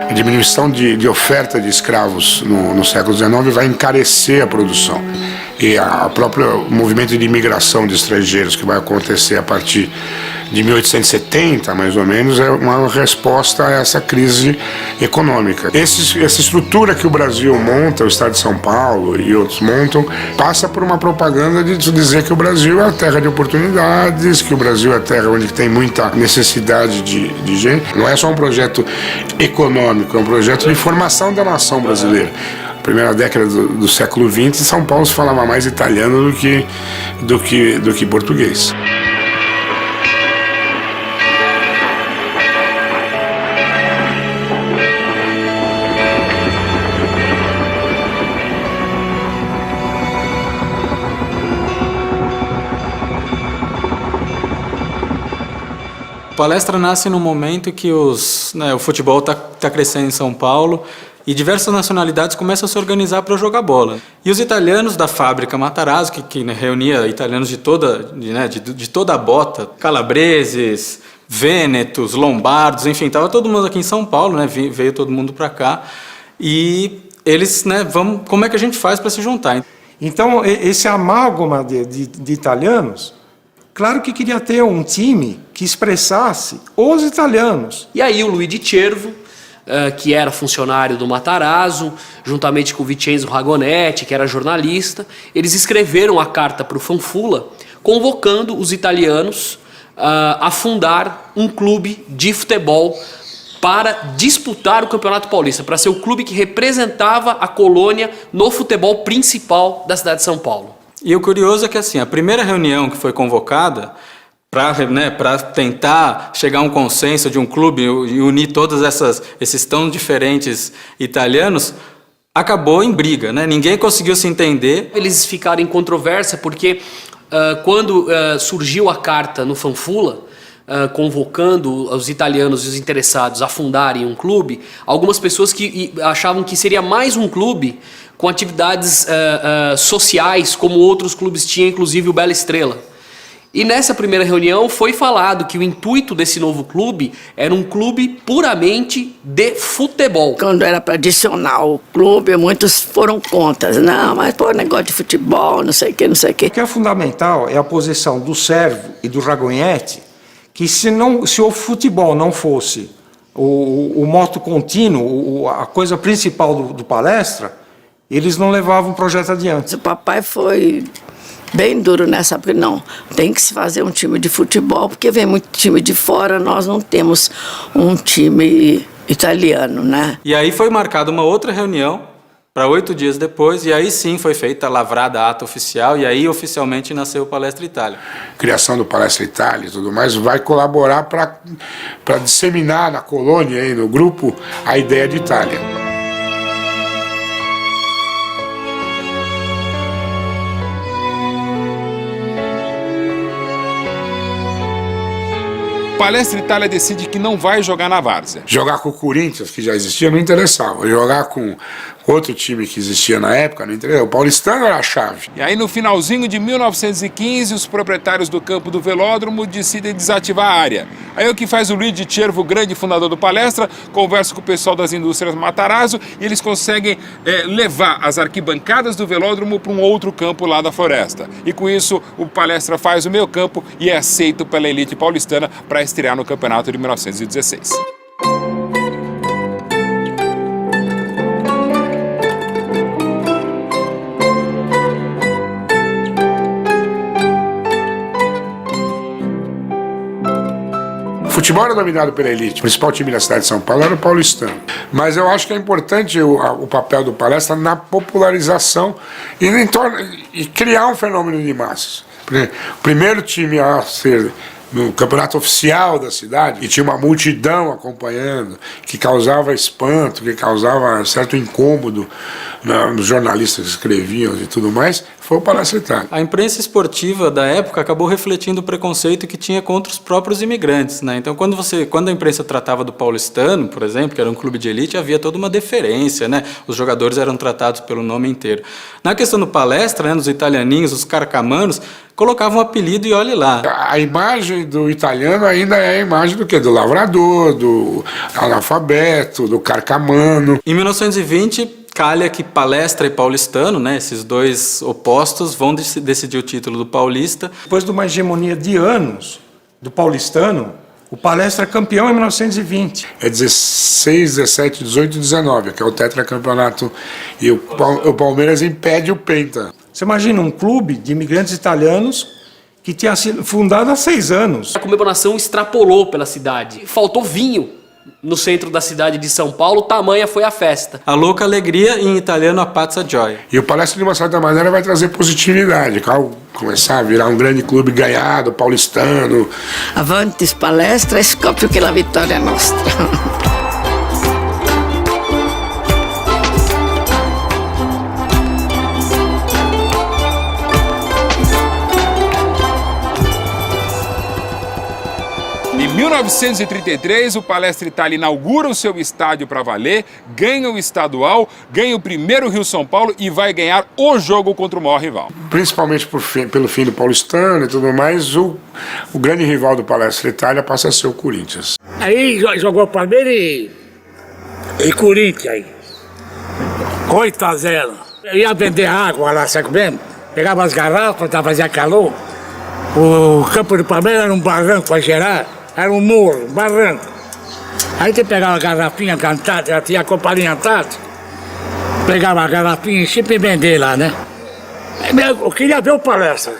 A diminuição de oferta de escravos no século XIX vai encarecer a produção. E o próprio movimento de imigração de estrangeiros que vai acontecer a partir de 1870, mais ou menos, é uma resposta a essa crise econômica. Essa estrutura que o Brasil monta, o Estado de São Paulo e outros montam, passa por uma propaganda de dizer que o Brasil é a terra de oportunidades, que o Brasil é a terra onde tem muita necessidade de gente. Não é só um projeto econômico, é um projeto de formação da nação brasileira. Primeira década do século XX, em São Paulo se falava mais italiano do que português. A Palestra nasce no momento que o futebol está crescendo em São Paulo e diversas nacionalidades começam a se organizar para jogar bola. E os italianos da fábrica Matarazzo, que reunia italianos de toda a bota, calabreses, vênetos, lombardos, enfim, estava todo mundo aqui em São Paulo, veio todo mundo para cá, e eles, como é que a gente faz para se juntar? Então, esse amálgama de italianos, claro que queria ter um time que expressasse os italianos. E aí o Luigi Cervo, que era funcionário do Matarazzo, juntamente com o Vincenzo Ragonetti, que era jornalista, eles escreveram a carta para o Fanfula, convocando os italianos a fundar um clube de futebol para disputar o Campeonato Paulista, para ser o clube que representava a colônia no futebol principal da cidade de São Paulo. E o curioso é que a primeira reunião que foi convocada para tentar chegar a um consenso de um clube e unir todos esses tão diferentes italianos, acabou em briga, Ninguém conseguiu se entender. Eles ficaram em controvérsia porque quando surgiu a carta no Fanfula, convocando os italianos e os interessados a fundarem um clube, algumas pessoas que achavam que seria mais um clube com atividades sociais, como outros clubes tinham, inclusive o Bela Estrela. E nessa primeira reunião foi falado que o intuito desse novo clube era um clube puramente de futebol. Quando era para adicionar o clube, muitos foram contra. Não, mas negócio de futebol, não sei o que, não sei o que. O que é fundamental é a posição do Cervo e do Ragonetti, que se o futebol não fosse o moto contínuo, a coisa principal do Palestra, eles não levavam o projeto adiante. O papai foi bem duro nessa, porque não, tem que se fazer um time de futebol, porque vem muito time de fora, nós não temos um time italiano, E aí foi marcada uma outra reunião para 8 dias depois, e aí sim foi feita a lavrada ata oficial, e aí oficialmente nasceu o Palestra Itália. A criação do Palestra Itália e tudo mais vai colaborar para disseminar na colônia e no grupo a ideia de Itália. Palestra Itália decide que não vai jogar na várzea. Jogar com o Corinthians, que já existia, não interessava. Jogar com outro time que existia na época, não interessava. O paulistano era a chave. E aí, no finalzinho de 1915, os proprietários do campo do Velódromo decidem desativar a área. Aí o que faz o Luigi Cervo, grande fundador do Palestra, conversa com o pessoal das indústrias Matarazzo e eles conseguem levar as arquibancadas do Velódromo para um outro campo lá da floresta. E com isso, o Palestra faz o meio campo e é aceito pela elite paulistana para estrear no campeonato de 1916. O futebol era dominado pela elite. O principal time da cidade de São Paulo era o paulistano. Mas eu acho que é importante o papel do Palestra na popularização e criar um fenômeno de massas. O primeiro time a ser no campeonato oficial da cidade, e tinha uma multidão acompanhando, que causava espanto, que causava certo incômodo nos jornalistas que escreviam e tudo mais, foi o Palestra Itália. A imprensa esportiva da época acabou refletindo o preconceito que tinha contra os próprios imigrantes, né? Então, quando a imprensa tratava do paulistano, por exemplo, que era um clube de elite, havia toda uma deferência, né? Os jogadores eram tratados pelo nome inteiro. Na questão do Palestra, né, nos italianinhos, os carcamanos, colocavam um apelido e olhe lá. A imagem do italiano ainda é a imagem do quê? Do lavrador, do analfabeto, do carcamano. Em 1920, calha que Palestra e Paulistano, né, esses dois opostos, vão decidir o título do Paulista. Depois de uma hegemonia de anos do paulistano, o Palestra é campeão em 1920. É 16, 17, 18 e 19, que é o tetracampeonato. E o Palmeiras impede o penta. Você imagina um clube de imigrantes italianos que tinha sido fundado há 6 anos. A comemoração extrapolou pela cidade. Faltou vinho no centro da cidade de São Paulo, tamanha foi a festa. A louca alegria, em italiano, a pazza gioia. E o Palestra, de uma certa maneira, vai trazer positividade. Ao começar a virar um grande clube ganhado, paulistano. Avanti Palestra, scopio che la vittoria è nostra. Em 1933, o Palestra Itália inaugura o seu estádio para valer, ganha o estadual, ganha o primeiro Rio-São Paulo e vai ganhar o jogo contra o maior rival. Principalmente pelo fim do paulistano e tudo mais, o grande rival do Palestra Itália passa a ser o Corinthians. Aí jogou Palmeiras e Corinthians aí. 8-0. Eu ia vender água lá, sabe mesmo? Pegava as garrafas, fazia calor. O campo do Palmeiras era um barranco para gerar. Era um morro, um barranco. Aí você pegava a garrafinha cantada, já tinha a companhia Antártica. Pegava a garrafinha e sempre vender lá, né? Eu queria ver o Palestra.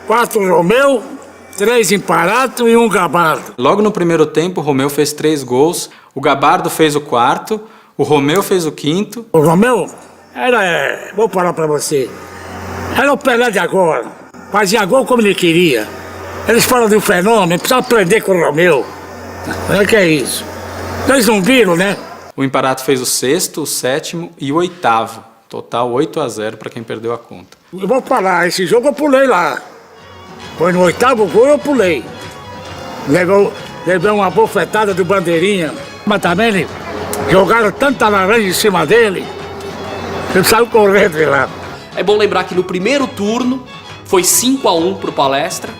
4 Romeu, 3 Imparato e 1 Gabardo. Logo no primeiro tempo, o Romeu fez 3 gols, o Gabardo fez o 4º, o Romeu fez o 5º. O Romeu vou falar pra você, era o Pelé de agora. Fazia gol como ele queria. Eles falam do fenômeno, precisa aprender com o Romeu. O que é isso? Eles não viram, né? O Imparato fez o 6º, o 7º e o 8º. Total 8-0 para quem perdeu a conta. Eu vou falar, esse jogo eu pulei lá. Foi no 8º gol eu pulei. Levei uma bofetada do Bandeirinha. Mas também jogaram tanta laranja em cima dele, ele saiu correndo de lá. É bom lembrar que no primeiro turno foi 5-1 pro Palestra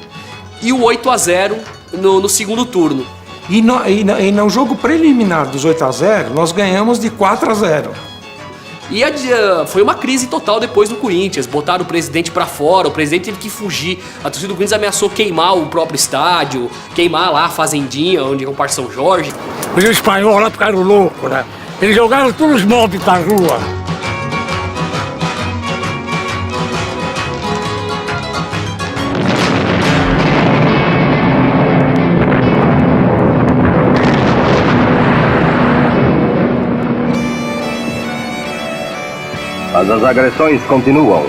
e o 8-0 no segundo turno. E no jogo preliminar dos 8-0, nós ganhamos de 4-0. E foi uma crise total depois no Corinthians. Botaram o presidente pra fora, o presidente teve que fugir. A torcida do Corinthians ameaçou queimar o próprio estádio, queimar lá a fazendinha onde é o Parque São Jorge. Os espanhóis lá ficaram loucos, né? Eles jogaram todos os móveis pra rua. Mas as agressões continuam.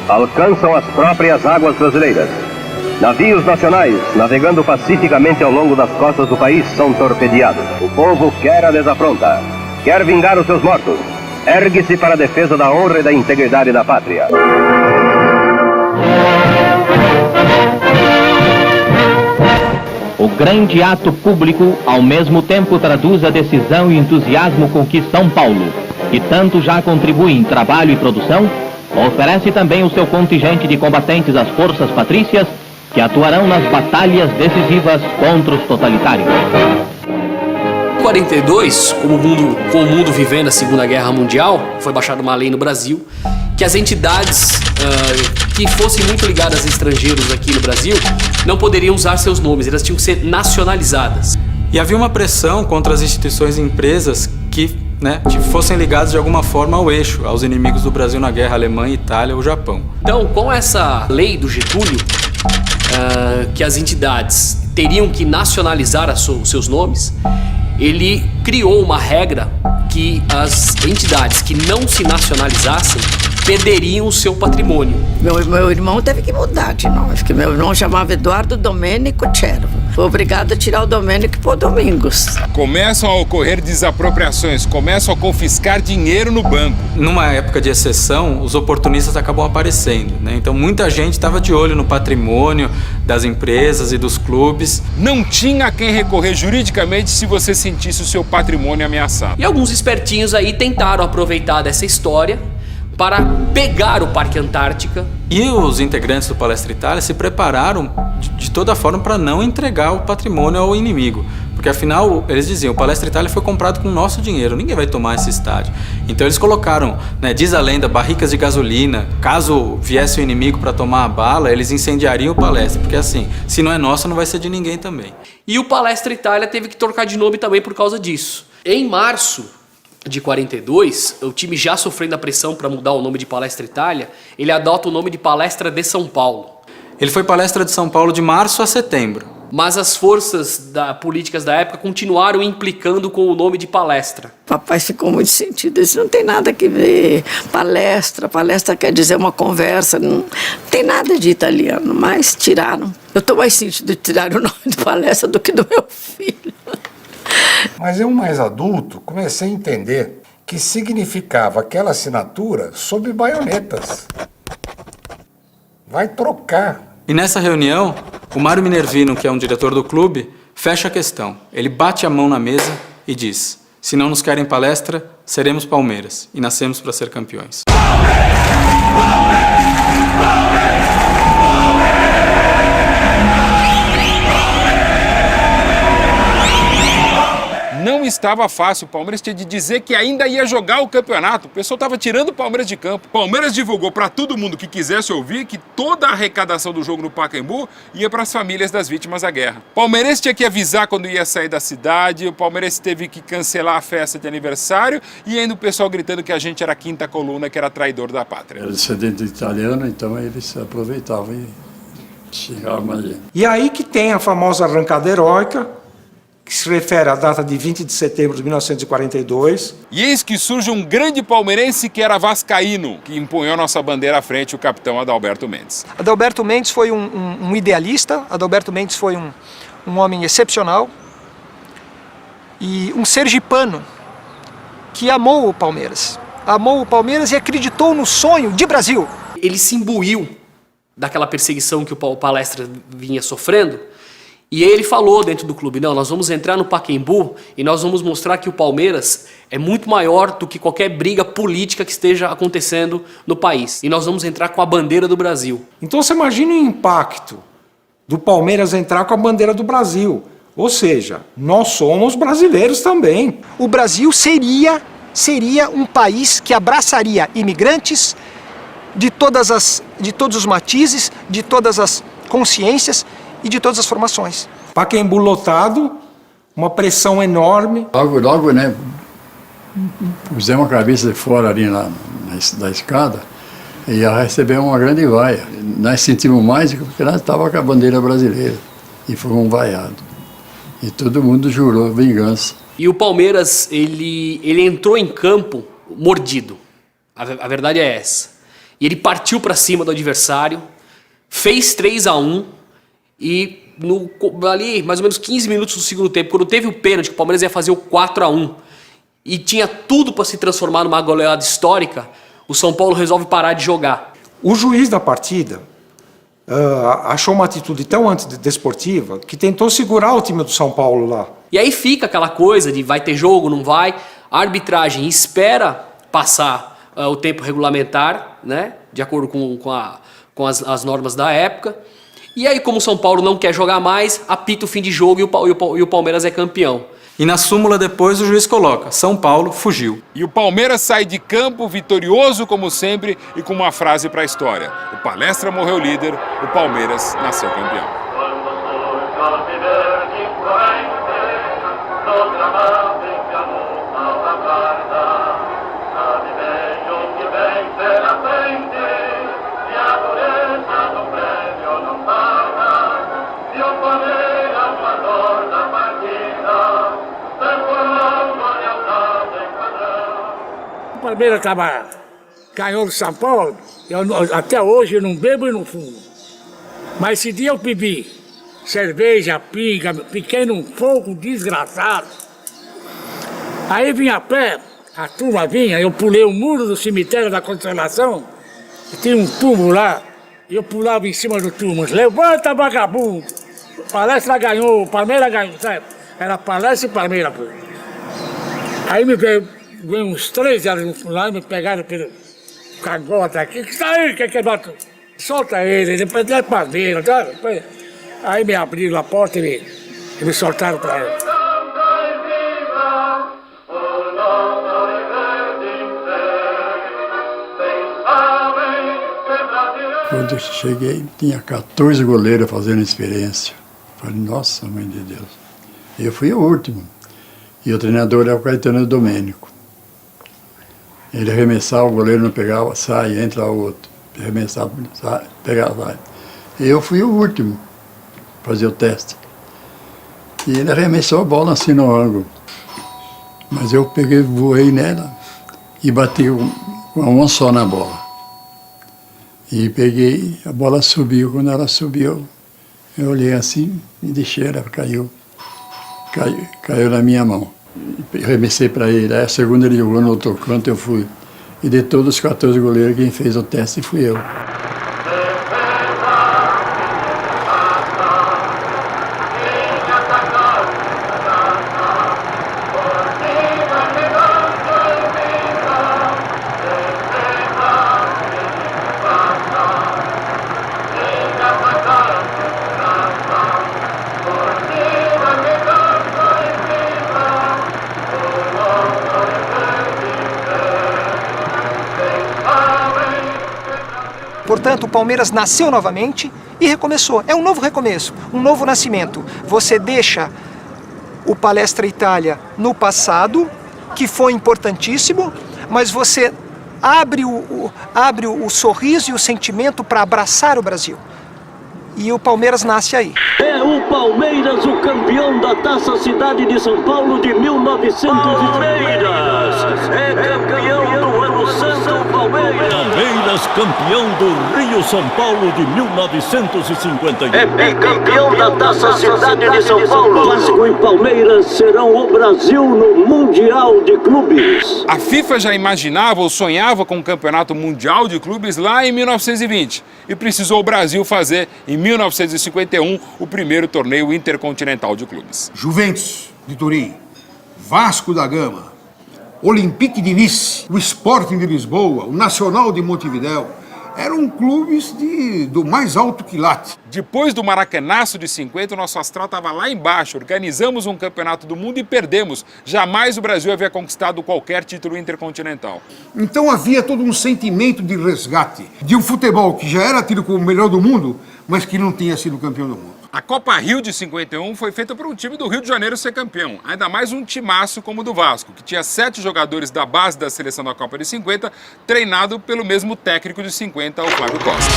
Alcançam as próprias águas brasileiras. Navios nacionais, navegando pacificamente ao longo das costas do país, são torpedeados. O povo quer a desafronta. Quer vingar os seus mortos. Ergue-se para a defesa da honra e da integridade da pátria. O grande ato público, ao mesmo tempo, traduz a decisão e entusiasmo com que São Paulo, que tanto já contribui em trabalho e produção, oferece também o seu contingente de combatentes às forças patrícias que atuarão nas batalhas decisivas contra os totalitários. Em 42, com o mundo vivendo a Segunda Guerra Mundial, foi baixada uma lei no Brasil que as entidades que fossem muito ligadas a estrangeiros aqui no Brasil não poderiam usar seus nomes, elas tinham que ser nacionalizadas. E havia uma pressão contra as instituições e empresas que fossem ligados de alguma forma ao eixo, aos inimigos do Brasil na guerra, Alemanha, Itália ou Japão. Então, com essa lei do Getúlio, que as entidades teriam que nacionalizar os seus nomes, ele criou uma regra que as entidades que não se nacionalizassem perderiam o seu patrimônio. Meu irmão teve que mudar de nome, porque meu irmão chamava Eduardo Domênico Cervo. Foi obrigado a tirar o Domênico e pôr Domingos. Começam a ocorrer desapropriações, começam a confiscar dinheiro no banco. Numa época de exceção, os oportunistas acabam aparecendo, né? Então muita gente estava de olho no patrimônio das empresas e dos clubes. Não tinha a quem recorrer juridicamente se você sentisse o seu patrimônio ameaçado. E alguns espertinhos aí tentaram aproveitar dessa história para pegar o Parque Antártica. E os integrantes do Palestra Itália se prepararam de toda forma para não entregar o patrimônio ao inimigo. Porque afinal, eles diziam, o Palestra Itália foi comprado com o nosso dinheiro, ninguém vai tomar esse estádio. Então eles colocaram, né, diz a lenda, barricas de gasolina. Caso viesse o inimigo para tomar a bala, eles incendiariam o Palestra. Porque assim, se não é nosso, não vai ser de ninguém também. E o Palestra Itália teve que trocar de nome também por causa disso. Em março de 42, o time já sofrendo a pressão para mudar o nome de Palestra Itália, ele adota o nome de Palestra de São Paulo. Ele foi Palestra de São Paulo de março a setembro. Mas as forças políticas da época continuaram implicando com o nome de Palestra. Papai ficou muito sentido, isso não tem nada que ver. Palestra quer dizer uma conversa, não tem nada de italiano, mas tiraram. Eu estou mais sentido de tirar o nome de Palestra do que do meu filho. Mas eu, mais adulto, comecei a entender que significava aquela assinatura sob baionetas. Vai trocar. E nessa reunião, o Mário Minervino, que é um diretor do clube, fecha a questão. Ele bate a mão na mesa e diz: se não nos querem Palestra, seremos Palmeiras e nascemos para ser campeões. Não estava fácil, o Palmeiras tinha de dizer que ainda ia jogar o campeonato. O pessoal estava tirando o Palmeiras de campo. O Palmeiras divulgou para todo mundo que quisesse ouvir que toda a arrecadação do jogo no Pacaembu ia para as famílias das vítimas da guerra. O Palmeiras tinha que avisar quando ia sair da cidade, o Palmeiras teve que cancelar a festa de aniversário e ainda o pessoal gritando que a gente era a quinta coluna, que era traidor da pátria. Era descendente italiano, então eles aproveitavam e xingavam a gente. E aí que tem a famosa arrancada heróica, que se refere à data de 20 de setembro de 1942. E eis que surge um grande palmeirense que era vascaíno, que empunhou nossa bandeira à frente, o capitão Adalberto Mendes. Adalberto Mendes foi um idealista, Adalberto Mendes foi um homem excepcional e um sergipano que amou o Palmeiras e acreditou no sonho de Brasil. Ele se imbuiu daquela perseguição que o Palestra vinha sofrendo. E ele falou dentro do clube, não, nós vamos entrar no Pacaembu e nós vamos mostrar que o Palmeiras é muito maior do que qualquer briga política que esteja acontecendo no país. E nós vamos entrar com a bandeira do Brasil. Então você imagina o impacto do Palmeiras entrar com a bandeira do Brasil. Ou seja, nós somos brasileiros também. O Brasil seria um país que abraçaria imigrantes de todos os matizes, de todas as consciências e de todas as formações. Pacaembu lotado, uma pressão enorme. Logo, né, pusemos a cabeça de fora ali da escada e ia receber uma grande vaia. Nós sentimos mais porque nós estávamos com a bandeira brasileira e fomos vaiados. E todo mundo jurou vingança. E o Palmeiras, ele entrou em campo mordido. A verdade é essa. E ele partiu para cima do adversário, fez 3-1, e ali mais ou menos 15 minutos do segundo tempo, quando teve o pênalti, que o Palmeiras ia fazer o 4-1 e tinha tudo para se transformar numa goleada histórica, o São Paulo resolve parar de jogar. O juiz da partida achou uma atitude tão antidesportiva que tentou segurar o time do São Paulo lá. E aí fica aquela coisa de vai ter jogo, não vai. A arbitragem espera passar o tempo regulamentar, né, de acordo com as normas da época. E aí, como o São Paulo não quer jogar mais, apita o fim de jogo e o Palmeiras é campeão. E na súmula depois o juiz coloca: São Paulo fugiu. E o Palmeiras sai de campo vitorioso como sempre e com uma frase para a história: o Palestra morreu líder, o Palmeiras nasceu campeão. O Palmeiras estava ganhou do São Paulo, até hoje eu não bebo e não fumo. Mas esse dia eu bebi cerveja, pinga, fiquei num fogo desgraçado. Aí vinha a pé, a turma vinha, eu pulei o muro do cemitério da Consolação, e tinha um túmulo lá, e eu pulava em cima do túmulo. Levanta, vagabundo! Palestra ganhou, Palmeiras ganhou, sabe? Era Palestra e Palmeiras, pô. Aí me veio uns 3 anos lá, me pegaram pelo cagota aqui. Que tá aí, que bota? Solta ele, depois é Palmeiras, tá? Aí me abriram a porta e me soltaram pra ele. Quando eu cheguei, tinha 14 goleiros fazendo experiência. Falei, nossa, mãe de Deus. Eu fui o último. E o treinador era o Caetano Domênico. Ele arremessava, o goleiro não pegava, sai, entra o outro. Arremessava, sai, pegava, sai. E eu fui o último a fazer o teste. E ele arremessou a bola assim no ângulo. Mas eu peguei, voei nela e bati com a mão só na bola. E peguei, a bola subiu. Quando ela subiu, eu olhei assim e deixei, ela caiu na minha mão. Arremessei para ele. Aí a segunda ele jogou no outro canto, eu fui. E de todos os 14 goleiros, quem fez o teste fui eu. Portanto, o Palmeiras nasceu novamente e recomeçou. É um novo recomeço, um novo nascimento. Você deixa o Palestra Itália no passado, que foi importantíssimo, mas você abre o sorriso e o sentimento para abraçar o Brasil. E o Palmeiras nasce aí. É o Palmeiras, o campeão da Taça Cidade de São Paulo de 1900. Palmeiras é campeão do ano santo, Palmeiras. Palmeiras, campeão do Rio São Paulo de 1951. É bicampeão da Taça Cidade de São Paulo. Vasco e Palmeiras serão o Brasil no Mundial de Clubes. A FIFA já imaginava ou sonhava com o Campeonato Mundial de Clubes lá em 1920 e precisou o Brasil fazer em 1951 o primeiro torneio intercontinental de clubes. Juventus de Turim, Vasco da Gama, Olympique de Nice, o Sporting de Lisboa, o Nacional de Montevidéu, eram clubes do mais alto quilate. Depois do Maracanaço de 50, o nosso astral estava lá embaixo. Organizamos um campeonato do mundo e perdemos. Jamais o Brasil havia conquistado qualquer título intercontinental. Então havia todo um sentimento de resgate, de um futebol que já era tido como o melhor do mundo, mas que não tinha sido campeão do mundo. A Copa Rio de 51 foi feita para um time do Rio de Janeiro ser campeão. Ainda mais um timaço como o do Vasco, que tinha 7 jogadores da base da seleção da Copa de 50, treinado pelo mesmo técnico de 50, o Flávio Costa.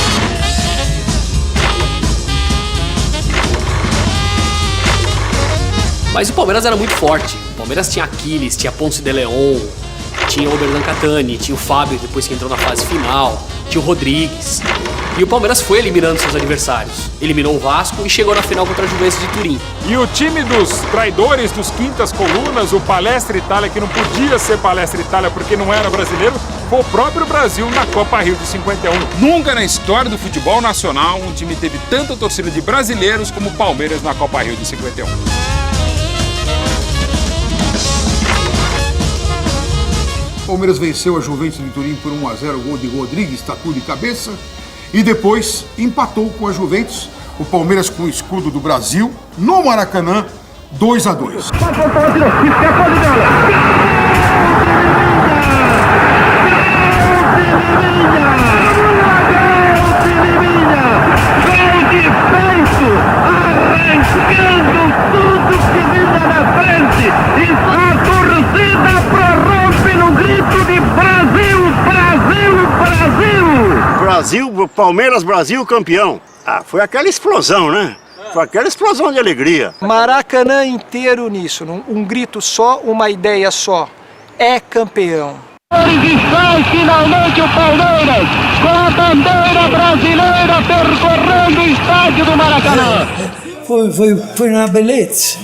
Mas o Palmeiras era muito forte. O Palmeiras tinha Aquiles, tinha Ponce de Leon, tinha o Oberdan Catani, tinha o Fábio depois que entrou na fase final, tinha o Rodrigues. E o Palmeiras foi eliminando seus adversários. Eliminou o Vasco e chegou na final contra a Juventus de Turim. E o time dos traidores, dos quintas colunas, o Palestra Itália, que não podia ser Palestra Itália porque não era brasileiro, foi o próprio Brasil na Copa Rio de 51. Nunca na história do futebol nacional um time teve tanta torcida de brasileiros como o Palmeiras na Copa Rio de 51. O Palmeiras venceu a Juventus de Turim por 1-0, gol de Rodrigues, tatu de cabeça. E depois empatou com a Juventus, o Palmeiras com o escudo do Brasil, no Maracanã, 2-2. Brasil, Palmeiras, Brasil, campeão. Ah, foi aquela explosão, né? Foi aquela explosão de alegria. Maracanã inteiro nisso, um grito só, uma ideia só. É campeão. senhores, e sai finalmente o Palmeiras com a bandeira brasileira percorrendo o estádio do Maracanã. Foi uma beleza.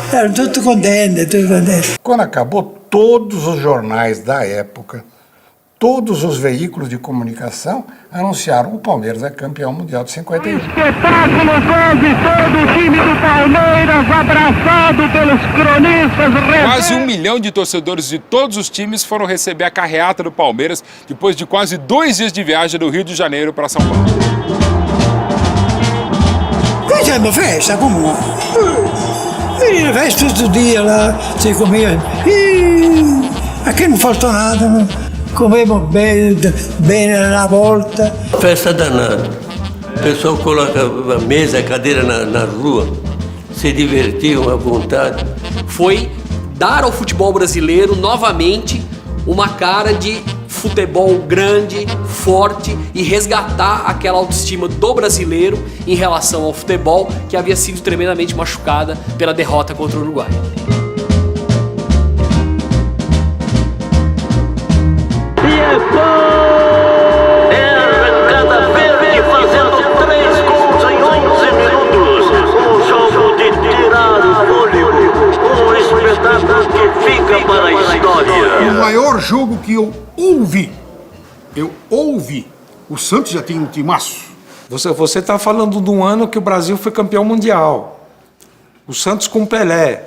Estavam tudo contentes. Quando acabou, todos os jornais da época, todos os veículos de comunicação anunciaram o Palmeiras é campeão mundial de 51. Espetáculo quase todo o time do Palmeiras abraçado pelos cronistas. Quase 1 milhão de torcedores de todos os times foram receber a carreata do Palmeiras depois de quase 2 dias de viagem do Rio de Janeiro para São Paulo. Fizemos festa, como não? Menina, festa todo dia lá, você comia. Aqui não faltou nada, não. Comemos bem na volta. Festa danada. O pessoal coloca a mesa, a cadeira na rua, se divertiam à vontade. Foi dar ao futebol brasileiro novamente uma cara de futebol grande, forte e resgatar aquela autoestima do brasileiro em relação ao futebol que havia sido tremendamente machucada pela derrota contra o Uruguai. O maior jogo que eu ouvi, o Santos já tem um timaço. Você está falando de um ano que o Brasil foi campeão mundial. O Santos com Pelé,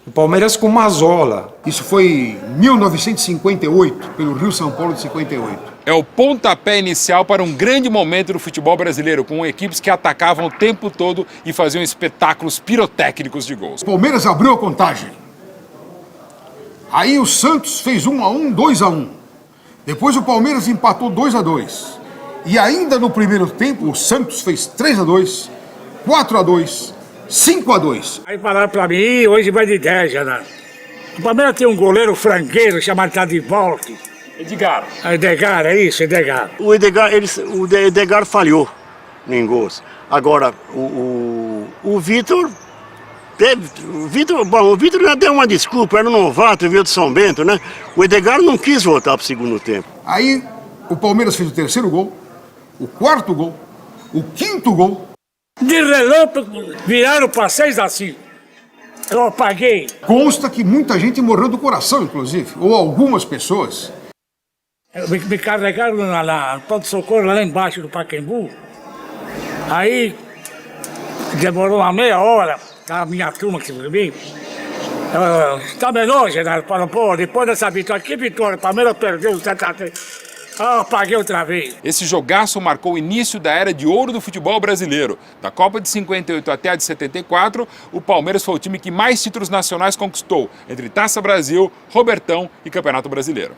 o Palmeiras com Mazzola. Isso foi em 1958, pelo Rio São Paulo de 58. É o pontapé inicial para um grande momento do futebol brasileiro, com equipes que atacavam o tempo todo e faziam espetáculos pirotécnicos de gols. O Palmeiras abriu a contagem. Aí o Santos fez 1-1, 2-1. Depois o Palmeiras empatou 2-2. E ainda no primeiro tempo, o Santos fez 3-2, 4-2, 5-2. Aí falaram pra mim, hoje vai de 10, Renato. O Palmeiras tem um goleiro franqueiro chamado Tadivolti. Edgar. Edgar, é isso, Edgar. O Edgar falhou em gols. Agora, o Vitor... O Vitor já deu uma desculpa, era um novato, veio de São Bento, né? O Edgar não quis voltar para o segundo tempo. Aí o Palmeiras fez o terceiro gol, o quarto gol, o quinto gol. De relâmpago, viraram para 6-5. Eu apaguei. Consta que muita gente morreu do coração, inclusive, ou algumas pessoas. Me carregaram no pronto-socorro lá embaixo do Pacaembu. Aí demorou uma meia hora. A minha turma que se mim. Tá melhor, Genaro, para pô, depois dessa vitória, que vitória, o Palmeiras perdeu o 7-3. Paguei outra vez. Esse jogaço marcou o início da era de ouro do futebol brasileiro. Da Copa de 58 até a de 74, o Palmeiras foi o time que mais títulos nacionais conquistou, entre Taça Brasil, Robertão e Campeonato Brasileiro.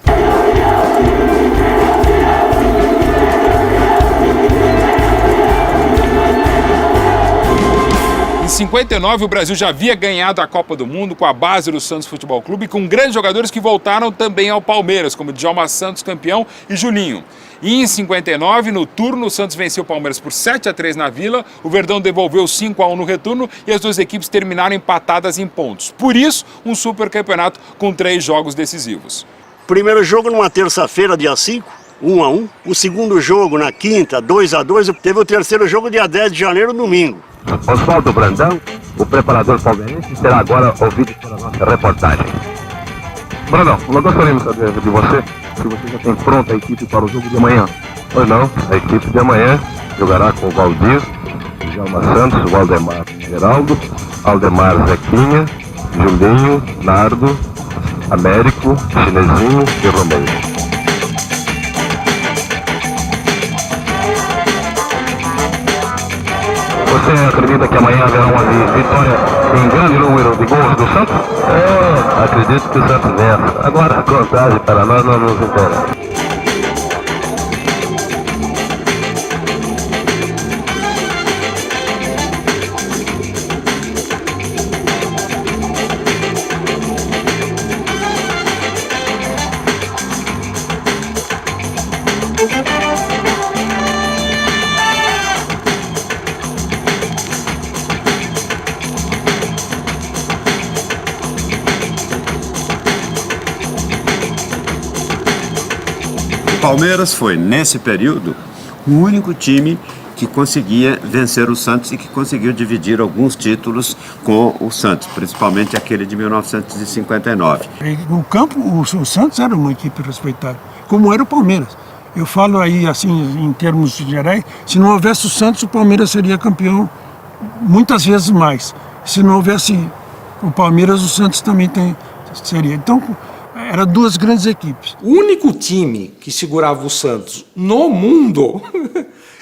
Em 59, o Brasil já havia ganhado a Copa do Mundo com a base do Santos Futebol Clube e com grandes jogadores que voltaram também ao Palmeiras, como Djalma Santos, campeão, e Julinho. E em 59, no turno, o Santos venceu o Palmeiras por 7-3 na Vila, o Verdão devolveu 5-1 no retorno e as duas equipes terminaram empatadas em pontos. Por isso, um super campeonato com 3 jogos decisivos. Primeiro jogo numa terça-feira, dia 5. 1-1. O segundo jogo na quinta, 2-2. Teve o terceiro jogo dia 10 de janeiro, domingo. Oswaldo Brandão, o preparador palmeirense, será agora ouvido pela nossa reportagem. Brandão, nós gostaríamos de saber de você se você já tem pronta a equipe para o jogo de amanhã. Pois não, a equipe de amanhã jogará com o Valdir, Djalma Santos, Valdemar Geraldo, Aldemar Zequinha, Julinho, Nardo, Américo, Chinesinho e Romeu. Você acredita que amanhã haverá uma vitória em grande número de gols do Santos? Acredito que o Santos vença. Agora a contagem para nós não nos interessa. Palmeiras foi, nesse período, o único time que conseguia vencer o Santos e que conseguiu dividir alguns títulos com o Santos, principalmente aquele de 1959. No campo, o Santos era uma equipe respeitada, como era o Palmeiras. Eu falo aí, assim, em termos gerais, se não houvesse o Santos, o Palmeiras seria campeão muitas vezes mais. Se não houvesse o Palmeiras, o Santos também seria. Então, eram duas grandes equipes. O único time que segurava o Santos no mundo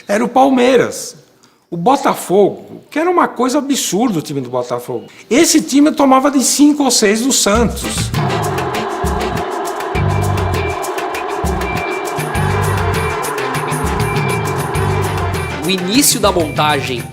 era o Palmeiras. O Botafogo, que era uma coisa absurda o time do Botafogo. Esse time tomava de 5 ou 6 do Santos. O início da montagem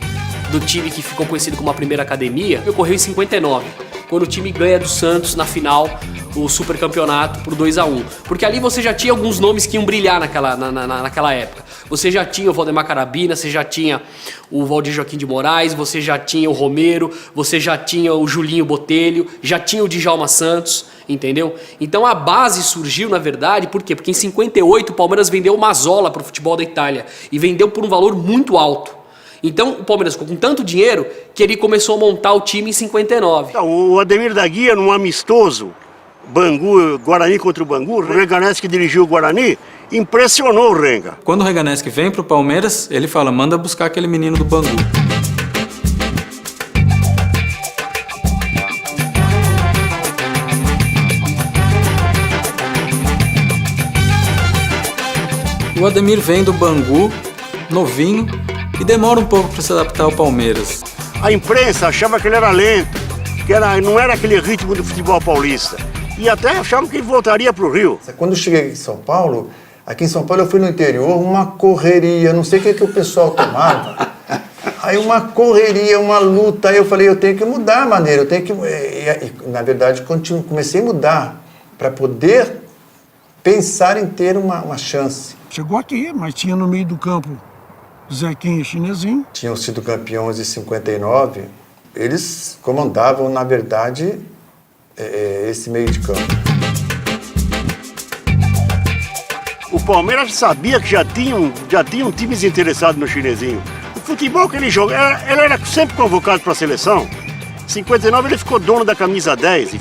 do time que ficou conhecido como a primeira academia ocorreu em 59, quando o time ganha do Santos na final o supercampeonato por 2-1. Porque ali você já tinha alguns nomes que iam brilhar naquela época. Você já tinha o Valdemar Carabina, você já tinha o Valdir Joaquim de Moraes, você já tinha o Romero, você já tinha o Julinho Botelho, já tinha o Djalma Santos, entendeu? Então a base surgiu, na verdade, por quê? Porque em 58 o Palmeiras vendeu o Mazzola para o futebol da Itália e vendeu por um valor muito alto. Então o Palmeiras ficou com tanto dinheiro que ele começou a montar o time em 59. O Ademir da Guia, num amistoso, Guarani contra o Bangu, o Reganeschi que dirigiu o Guarani, impressionou o Renga. Quando o Reganeschi vem pro Palmeiras, ele fala, manda buscar aquele menino do Bangu. O Ademir vem do Bangu, novinho, e demora um pouco para se adaptar ao Palmeiras. A imprensa achava que ele era lento, que não era aquele ritmo do futebol paulista. E até achavam que ele voltaria para o Rio. Quando eu cheguei em São Paulo, aqui em São Paulo eu fui no interior, uma correria, não sei o que o pessoal tomava. Aí uma correria, uma luta, aí eu falei, eu tenho que mudar a maneira, eu tenho que... E, na verdade, comecei a mudar para poder pensar em ter uma chance. Chegou aqui, mas tinha no meio do campo Zequinha e Chinesinho. Tinham sido campeões em 59, eles comandavam, na verdade, esse meio de campo. O Palmeiras sabia que já tinham times interessados no Chinesinho. O futebol que ele joga, ele era sempre convocado para a seleção. Em 59 ele ficou dono da camisa 10 e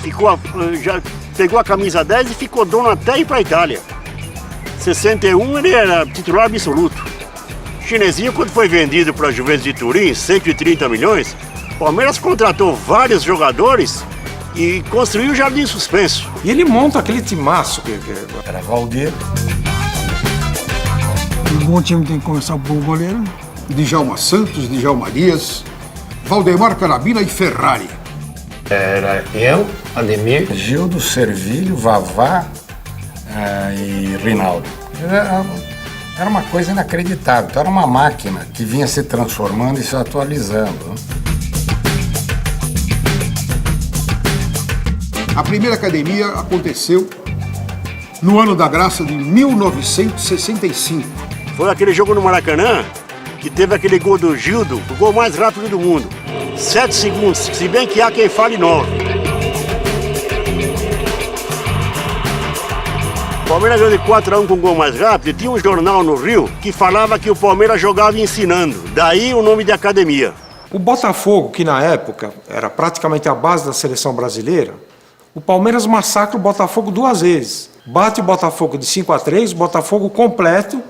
já pegou a camisa 10 e ficou dono até ir para a Itália. Em 61 ele era titular absoluto. O Chinesinho, quando foi vendido para a Juventus de Turim, 130 milhões, o Palmeiras contratou vários jogadores e construiu o Jardim Suspenso. E ele monta aquele timaço que era Valdir. Um bom time tem que começar por goleiro. Djalma Santos, Djalma Dias, Valdemar Carabina e Ferrari. Era eu, Ademir, Gildo, Servilho, Vavá e Rinaldo. Era uma coisa inacreditável. Então era uma máquina que vinha se transformando e se atualizando. A primeira academia aconteceu no ano da graça de 1965. Foi aquele jogo no Maracanã que teve aquele gol do Gildo, o gol mais rápido do mundo. 7 segundos, se bem que há quem fale 9. O Palmeiras ganhou de 4-1 com o gol mais rápido e tinha um jornal no Rio que falava que o Palmeiras jogava ensinando. Daí o nome de academia. O Botafogo, que na época era praticamente a base da seleção brasileira, o Palmeiras massacra o Botafogo 2 vezes. Bate o Botafogo de 5-3, o Botafogo completo,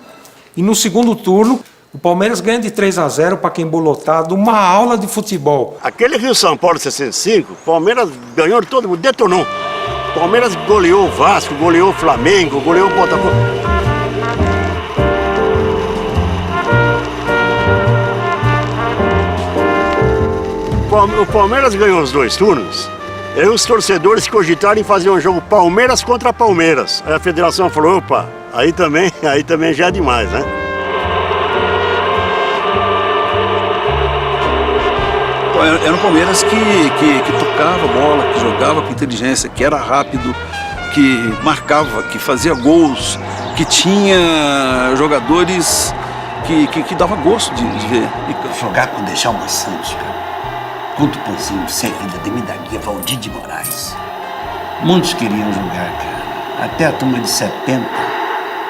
e no segundo turno o Palmeiras ganha de 3-0 para quem lotado, uma aula de futebol. Aquele Rio-São Paulo 65, o Palmeiras ganhou de todo mundo, detonou. O Palmeiras goleou o Vasco, goleou o Flamengo, goleou o Botafogo. O Palmeiras ganhou os 2 turnos. E aí os torcedores cogitaram em fazer um jogo Palmeiras contra Palmeiras. Aí a federação falou, opa, aí também já é demais, né? Era um Palmeiras que tocava a bola, que jogava com inteligência, que era rápido, que marcava, que fazia gols, que tinha jogadores que dava gosto de ver. Jogar com Djalma Santos, cara. Contra o Panzinho, Servilho, Ademir da Guia, Valdir de Moraes. Muitos queriam jogar, cara. Até a turma de 70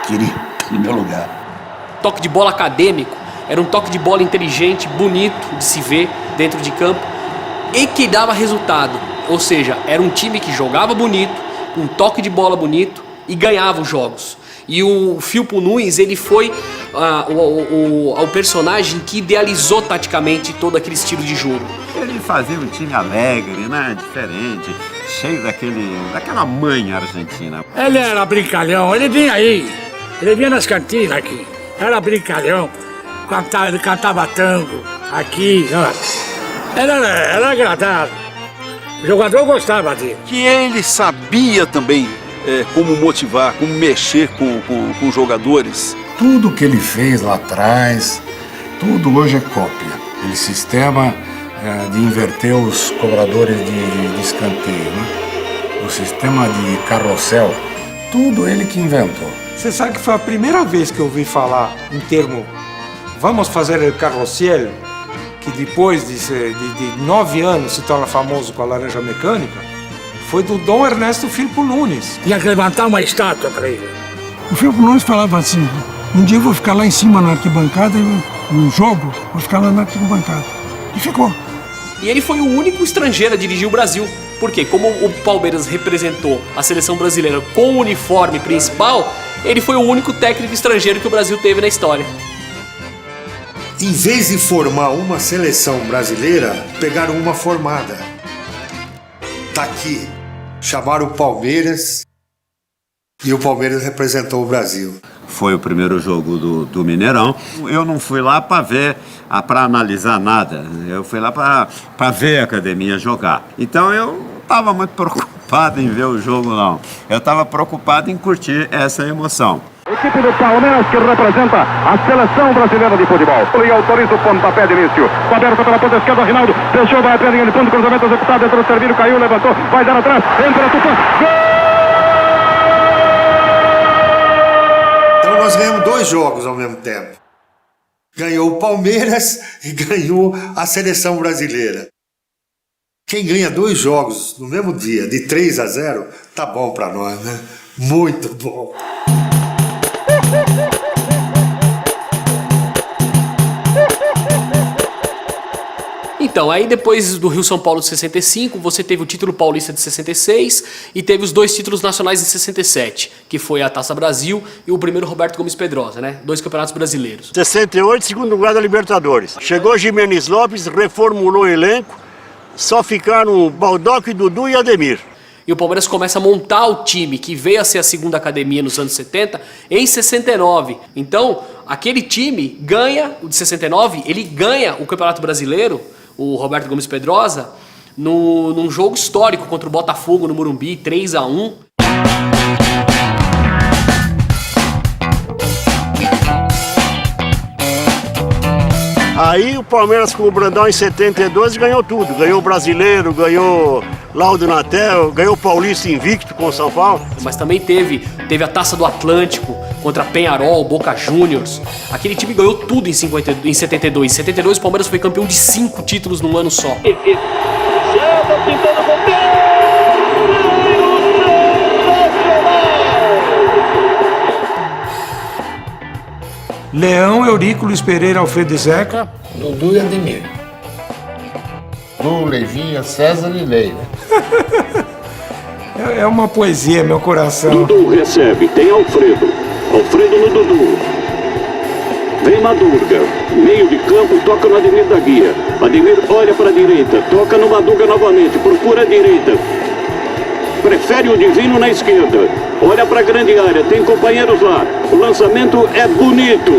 queria no meu lugar. Toque de bola acadêmico, era um toque de bola inteligente, bonito de se ver dentro de campo e que dava resultado. Ou seja, era um time que jogava bonito, um toque de bola bonito e ganhava os jogos. E o Firpo Nunes, ele foi o personagem que idealizou taticamente todo aquele estilo de jogo. Ele fazia um time alegre, né? Diferente, cheio daquela manha argentina. Ele era brincalhão, ele vinha aí, ele vinha nas cantinas aqui, era brincalhão, ele cantava tango aqui, ó. Era agradável, o jogador gostava dele. Que ele sabia também como motivar, como mexer com os jogadores. Tudo que ele fez lá atrás, tudo hoje é cópia. Aquele sistema de inverter os cobradores de escanteio, né? O sistema de carrossel, tudo ele que inventou. Você sabe que foi a primeira vez que eu ouvi falar em termo vamos fazer o carrossel, que depois de 9 anos se torna famoso com a laranja mecânica, foi do Dom Ernesto Firpo Nunes. Tinha que levantar uma estátua para ele. O Firpo Nunes falava assim, um dia eu vou ficar lá em cima na arquibancada, no jogo, vou ficar lá na arquibancada. E ficou. E ele foi o único estrangeiro a dirigir o Brasil. Por quê? Como o Palmeiras representou a seleção brasileira com o uniforme principal, ele foi o único técnico estrangeiro que o Brasil teve na história. Em vez de formar uma seleção brasileira, pegaram uma formada. Tá aqui. Chamaram o Palmeiras e o Palmeiras representou o Brasil. Foi o primeiro jogo do Mineirão. Eu não fui lá para ver, para analisar nada. Eu fui lá para ver a academia jogar. Então eu estava muito preocupado em ver o jogo, não. Eu estava preocupado em curtir essa emoção. Equipe do Palmeiras que representa a seleção brasileira de futebol. Ele autoriza o pontapé de início. Aberto pela ponta esquerda, Rinaldo. Deixou, vai até a linha de fundo, cruzamento executado, entrou o Servírio, caiu, levantou, vai dar atrás, entra Tupã. Então nós ganhamos 2 jogos ao mesmo tempo. Ganhou o Palmeiras e ganhou a seleção brasileira. Quem ganha 2 jogos no mesmo dia, de 3-0, tá bom pra nós, né? Muito bom. Então, aí depois do Rio-São Paulo de 65, você teve o título paulista de 66 e teve os 2 títulos nacionais de 67, que foi a Taça Brasil e o primeiro Roberto Gomes Pedrosa, né? 2 campeonatos brasileiros. 68, segundo lugar da Libertadores. Chegou Jimenez Lopes, reformulou o elenco, só ficaram Baldock, Dudu e Ademir. E o Palmeiras começa a montar o time que veio a ser a segunda academia nos anos 70 em 69. Então, aquele time ganha, o de 69, ele ganha o Campeonato Brasileiro, o Roberto Gomes Pedrosa, num jogo histórico contra o Botafogo no Morumbi, 3-1. Aí o Palmeiras com o Brandão em 72 ganhou tudo. Ganhou o Brasileiro, ganhou Laudo Natel, ganhou o Paulista invicto com o São Paulo. Mas também teve a Taça do Atlântico contra Penharol, Boca Juniors. Aquele time ganhou tudo em 72. Em 72 o Palmeiras foi campeão de 5 títulos num ano só. Leão, Eurico, Luiz Pereira, Alfredo e Zeca. Dudu e Ademir. Du, Leivinha, César e Lei. É uma poesia, meu coração. Dudu recebe, tem Alfredo. Alfredo no Dudu. Vem Madruga, meio de campo, toca no Ademir da Guia. Ademir olha para a direita, toca no Madruga novamente, procura a direita. Prefere o Divino na esquerda. Olha para a grande área, tem companheiros lá. O lançamento é bonito.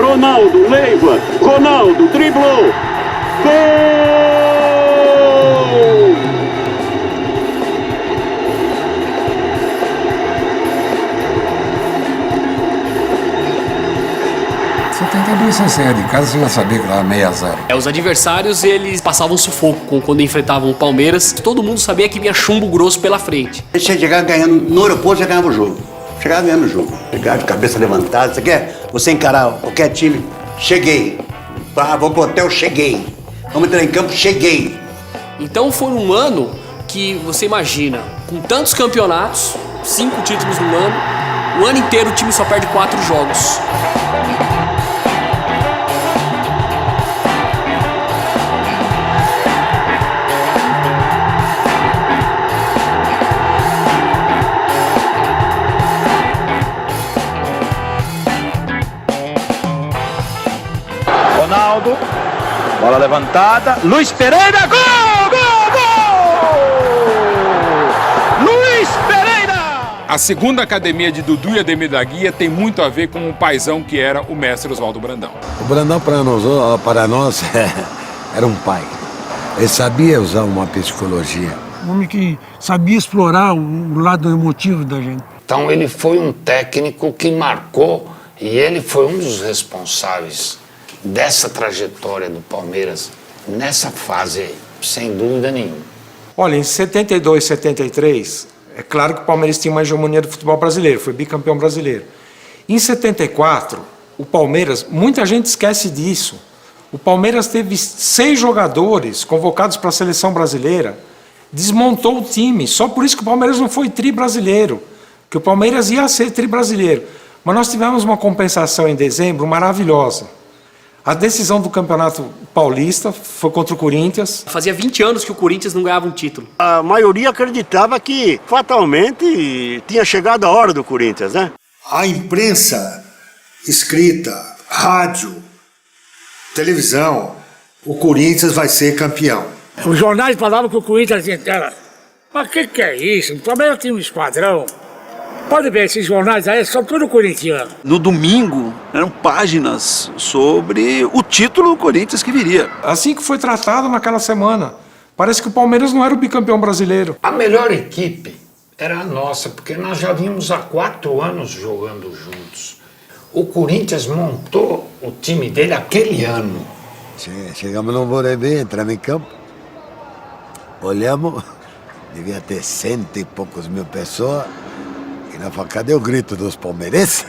Ronaldo, Leiva, Ronaldo, driblou. Gol! 72 você saia de casa, você já sabia que era 6-0. Os adversários, eles passavam sufoco quando enfrentavam o Palmeiras. Todo mundo sabia que vinha chumbo grosso pela frente. Você chegava ganhando no aeroporto, você ganhava o jogo. Chegava ganhando o jogo. Chegava de cabeça levantada. Você quer? Você encarar qualquer time? Cheguei. Ah, vou pro hotel, cheguei. Vamos entrar em campo, cheguei. Então foi um ano que você imagina, com tantos campeonatos, 5 títulos no ano, O ano inteiro o time só perde 4 jogos. Ronaldo, bola levantada, Luiz Pereira, gol, gol, gol! Luiz Pereira! A segunda academia de Dudu e Ademir da Guia tem muito a ver com o paizão que era o mestre Oswaldo Brandão. O Brandão para nós era um pai. Ele sabia usar uma psicologia. Um homem que sabia explorar o lado emotivo da gente. Então ele foi um técnico que marcou e ele foi um dos responsáveis dessa trajetória do Palmeiras nessa fase aí, sem dúvida nenhuma. Olha, em 72, 73, é claro que o Palmeiras tinha uma hegemonia do futebol brasileiro, foi bicampeão brasileiro. Em 74, o Palmeiras, muita gente esquece disso, o Palmeiras teve 6 jogadores convocados para a seleção brasileira, desmontou o time, só por isso que o Palmeiras não foi tri brasileiro, que o Palmeiras ia ser tri brasileiro. Mas nós tivemos uma compensação em dezembro maravilhosa. A decisão do Campeonato Paulista foi contra o Corinthians. Fazia 20 anos que o Corinthians não ganhava um título. A maioria acreditava que fatalmente tinha chegado a hora do Corinthians, né? A imprensa escrita, rádio, televisão, o Corinthians vai ser campeão. Os jornais falavam que o Corinthians era. Mas que é isso? O Palmeiras tinha um esquadrão. Pode ver, esses jornais aí são tudo corintianos. No domingo, eram páginas sobre o título do Corinthians que viria. Assim que foi tratado naquela semana. Parece que o Palmeiras não era o bicampeão brasileiro. A melhor equipe era a nossa, porque nós já vínhamos há 4 anos jogando juntos. O Corinthians montou o time dele aquele ano. Chegamos no Morumbi, entramos em campo, olhamos, devia ter 100 e poucos mil pessoas. E na facada eu grito dos palmeirenses.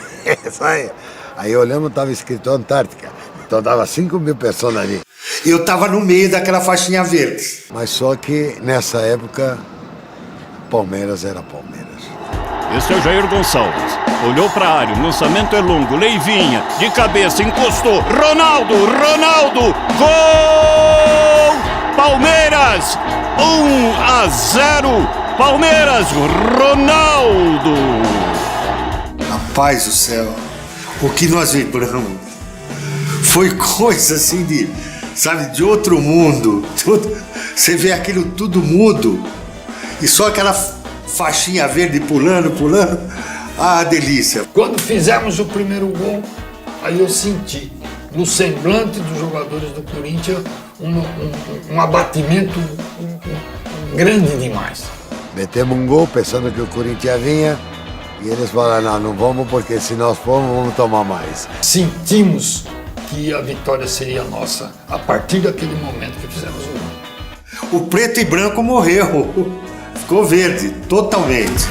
Aí olhamos, estava escrito Antártica. Então dava 5 mil pessoas ali. Eu estava no meio daquela faixinha verde. Mas só que nessa época, Palmeiras era Palmeiras. Esse é o Jair Gonçalves. Olhou para a área, o lançamento é longo. Leivinha, de cabeça, encostou. Ronaldo! Gol! Palmeiras! 1-0. Palmeiras, Ronaldo! Rapaz do céu, o que nós vibramos foi coisa assim de, sabe, de outro mundo. Você vê aquilo tudo mudo e só aquela faixinha verde pulando, ah, delícia. Quando fizemos o primeiro gol, aí eu senti no semblante dos jogadores do Corinthians um abatimento grande demais. Metemos um gol pensando que o Corinthians vinha e eles falaram, não vamos porque se nós formos vamos tomar mais. Sentimos que a vitória seria nossa a partir daquele momento que fizemos o gol. O preto e branco morreu, ficou verde, totalmente.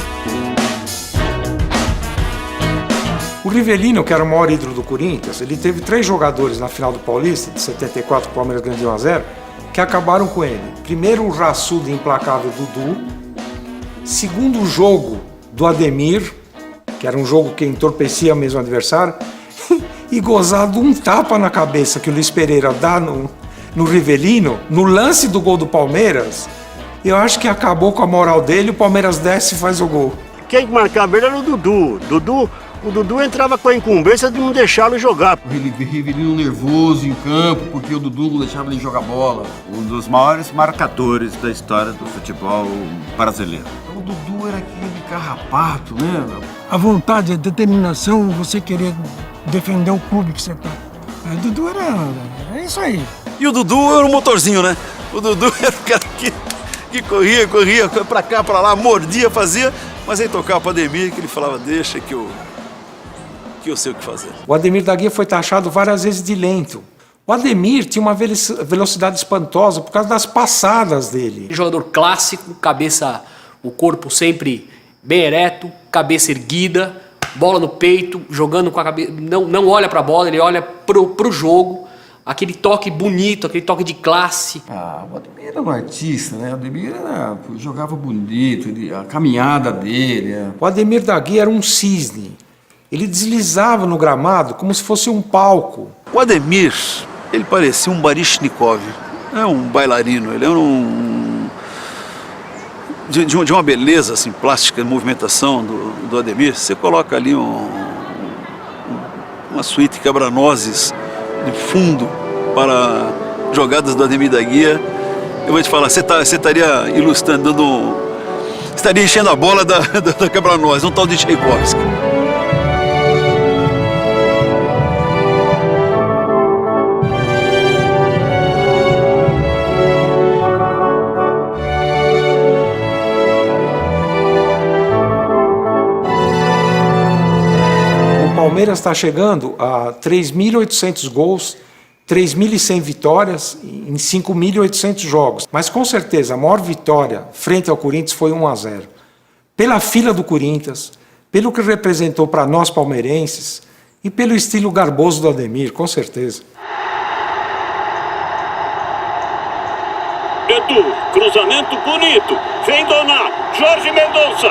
O Rivelino, que era o maior ídolo do Corinthians, ele teve 3 jogadores na final do Paulista, de 74, o Palmeiras ganhou de 1-0, que acabaram com ele. Primeiro o raçudo e implacável Dudu. Segundo jogo do Ademir, que era um jogo que entorpecia mesmo o adversário, e gozado um tapa na cabeça que o Luiz Pereira dá no Rivelino, no lance do gol do Palmeiras, eu acho que acabou com a moral dele, o Palmeiras desce e faz o gol. Quem marcava ele era o Dudu. O Dudu entrava com a incumbência de não deixá-lo jogar. O Rivelino nervoso em campo, porque o Dudu não deixava ele jogar bola. Um dos maiores marcadores da história do futebol brasileiro. O Dudu era aquele carrapato, né? A vontade, a determinação, você querer defender o clube que você tá. O Dudu é isso aí. E o Dudu era um motorzinho, né? O Dudu era o cara que corria pra cá, pra lá, mordia, fazia, mas aí tocava pro Ademir, que ele falava, deixa que eu sei o que fazer. O Ademir da Guia foi taxado várias vezes de lento. O Ademir tinha uma velocidade espantosa por causa das passadas dele. Jogador clássico, cabeça, o corpo sempre bem ereto, cabeça erguida, bola no peito, jogando com a cabeça, não olha para a bola, ele olha pro jogo, aquele toque bonito, aquele toque de classe. O Ademir era um artista, né? O Ademir jogava bonito, a caminhada dele. O Ademir da Guia era um cisne. Ele deslizava no gramado como se fosse um palco. O Ademir, ele parecia um Baryshnikov, é um bailarino, ele era de uma beleza assim, plástica, movimentação do Ademir. Você coloca ali uma suíte quebra-nozes de fundo para jogadas do Ademir da Guia. Eu vou te falar, você estaria ilustrando, estaria enchendo a bola da quebra-nozes, um tal de Tchaikovsky. O Palmeiras está chegando a 3.800 gols, 3.100 vitórias em 5.800 jogos. Mas com certeza a maior vitória frente ao Corinthians foi 1-0. Pela fila do Corinthians, pelo que representou para nós palmeirenses e pelo estilo garboso do Ademir, com certeza. Edu, cruzamento bonito, vem Doná, Jorge Mendonça,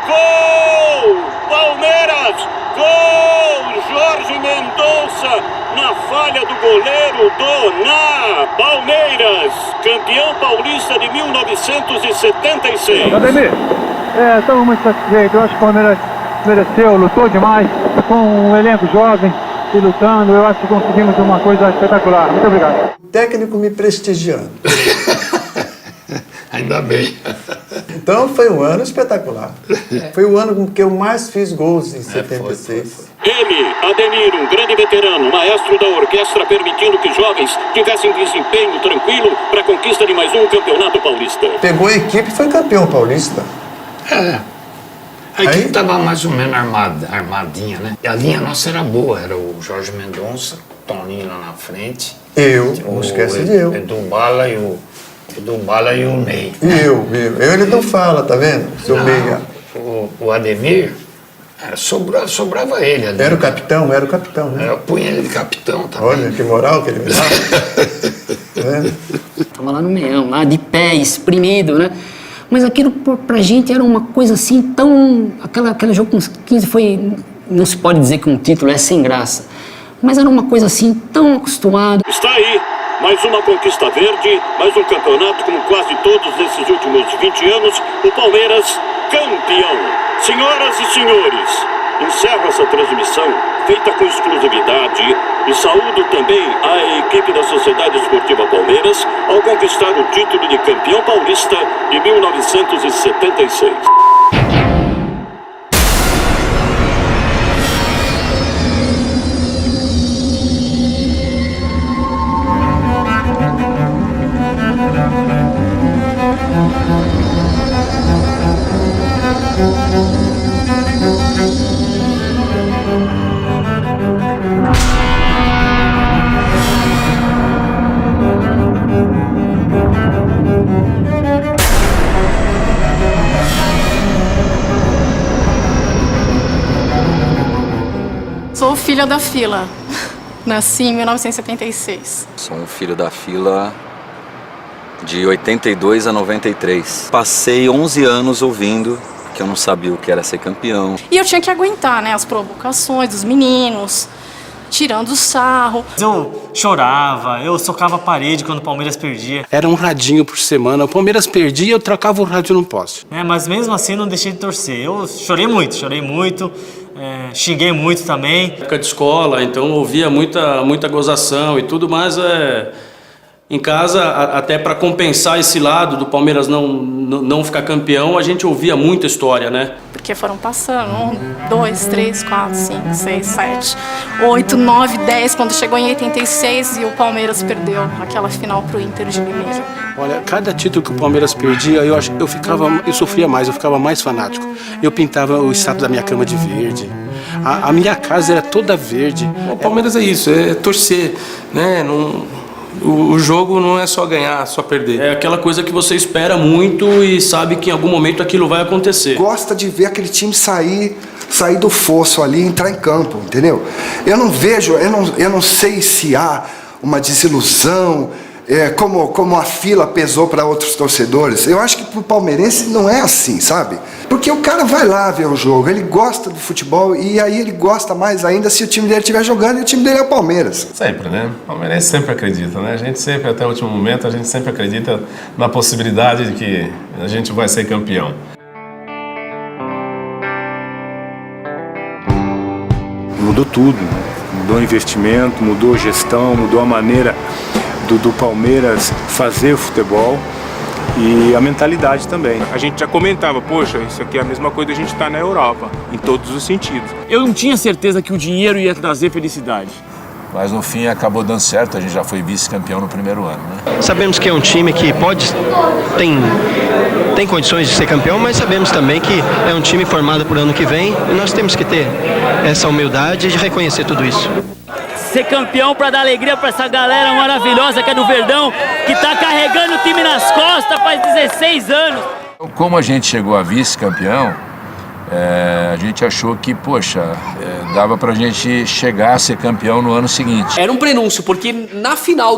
gol! Palmeiras, gol! Jorge Mendonça, na falha do goleiro Doná. Palmeiras, campeão paulista de 1976. Ademir, estamos muito satisfeitos, eu acho que o Palmeiras mereceu, lutou demais, com um elenco jovem e lutando, eu acho que conseguimos uma coisa espetacular. Muito obrigado. O técnico me prestigiando. Ainda bem. Então foi um ano espetacular. Foi o ano com que eu mais fiz gols em 76. Ele, Ademir, um grande veterano, maestro da orquestra, permitindo que jovens tivessem desempenho tranquilo para a conquista de mais um campeonato paulista. Pegou a equipe e foi campeão paulista. A equipe estava mais ou menos armadinha, né? E a linha nossa era boa, era o Jorge Mendonça, Toninho lá na frente. Não esquece de eu. Edu Bala e o Ney. Ele não fala, tá vendo? Seu meia. O Ademir, sobrava ele. Ademir. Era o capitão, né? Eu punha ele de capitão também. Olha que moral que ele me dava. Tava lá no meião, lá de pé, espremido, né? Mas aquilo pra gente era uma coisa assim tão... Aquele jogo com 15 foi... Não se pode dizer que um título é sem graça. Mas era uma coisa assim tão acostumado. Está aí, mais uma conquista verde, mais um campeonato como quase todos esses últimos 20 anos. O Palmeiras campeão. Senhoras e senhores, encerro essa transmissão feita com exclusividade e saúdo também a equipe da Sociedade Esportiva Palmeiras ao conquistar o título de campeão paulista de 1976. Sou filha da fila. Nasci em 1976. Sou um filho da fila de 82 a 93. Passei 11 anos ouvindo que eu não sabia o que era ser campeão. E eu tinha que aguentar, né, as provocações dos meninos, tirando sarro. Eu chorava, eu socava a parede quando o Palmeiras perdia. Era um radinho por semana. O Palmeiras perdia, eu trocava o rádio no poste. Mas mesmo assim não deixei de torcer. Eu chorei muito. Xinguei muito também. Época de escola, então ouvia muita gozação e tudo, mas em casa, até para compensar esse lado do Palmeiras não ficar campeão, a gente ouvia muita história, né? Porque foram passando 1, 2, 3, 4, 5, 6, 7, 8, 9, 10, quando chegou em 86 e o Palmeiras perdeu aquela final pro Inter de Limeira. Olha, cada título que o Palmeiras perdia, eu sofria mais, eu ficava mais fanático. Eu pintava o status da minha cama de verde. A minha casa era toda verde. O Palmeiras é isso, é torcer, né? O jogo não é só ganhar, só perder. É aquela coisa que você espera muito e sabe que em algum momento aquilo vai acontecer. Gosta de ver aquele time sair do fosso ali e entrar em campo, entendeu? Eu não sei se há uma desilusão, como a fila pesou para outros torcedores. Eu acho que para o palmeirense não é assim, sabe? Porque o cara vai lá ver o jogo, ele gosta do futebol e aí ele gosta mais ainda se o time dele estiver jogando e o time dele é o Palmeiras. Sempre, né? O palmeirense sempre acredita, né? A gente sempre, até o último momento, a gente sempre acredita na possibilidade de que a gente vai ser campeão. Mudou tudo, mudou o investimento, mudou a gestão, mudou a maneira do Palmeiras fazer o futebol e a mentalidade também. A gente já comentava, poxa, isso aqui é a mesma coisa que a gente está na Europa, em todos os sentidos. Eu não tinha certeza que o dinheiro ia trazer felicidade. Mas no fim acabou dando certo, a gente já foi vice-campeão no primeiro ano, né? Sabemos que é um time que tem condições de ser campeão, mas sabemos também que é um time formado por ano que vem e nós temos que ter essa humildade de reconhecer tudo isso. Ser campeão para dar alegria para essa galera maravilhosa que é do Verdão, que está carregando o time nas costas faz 16 anos. Como a gente chegou a vice-campeão, a gente achou que, poxa, dava pra gente chegar a ser campeão no ano seguinte. Era um prenúncio, porque no final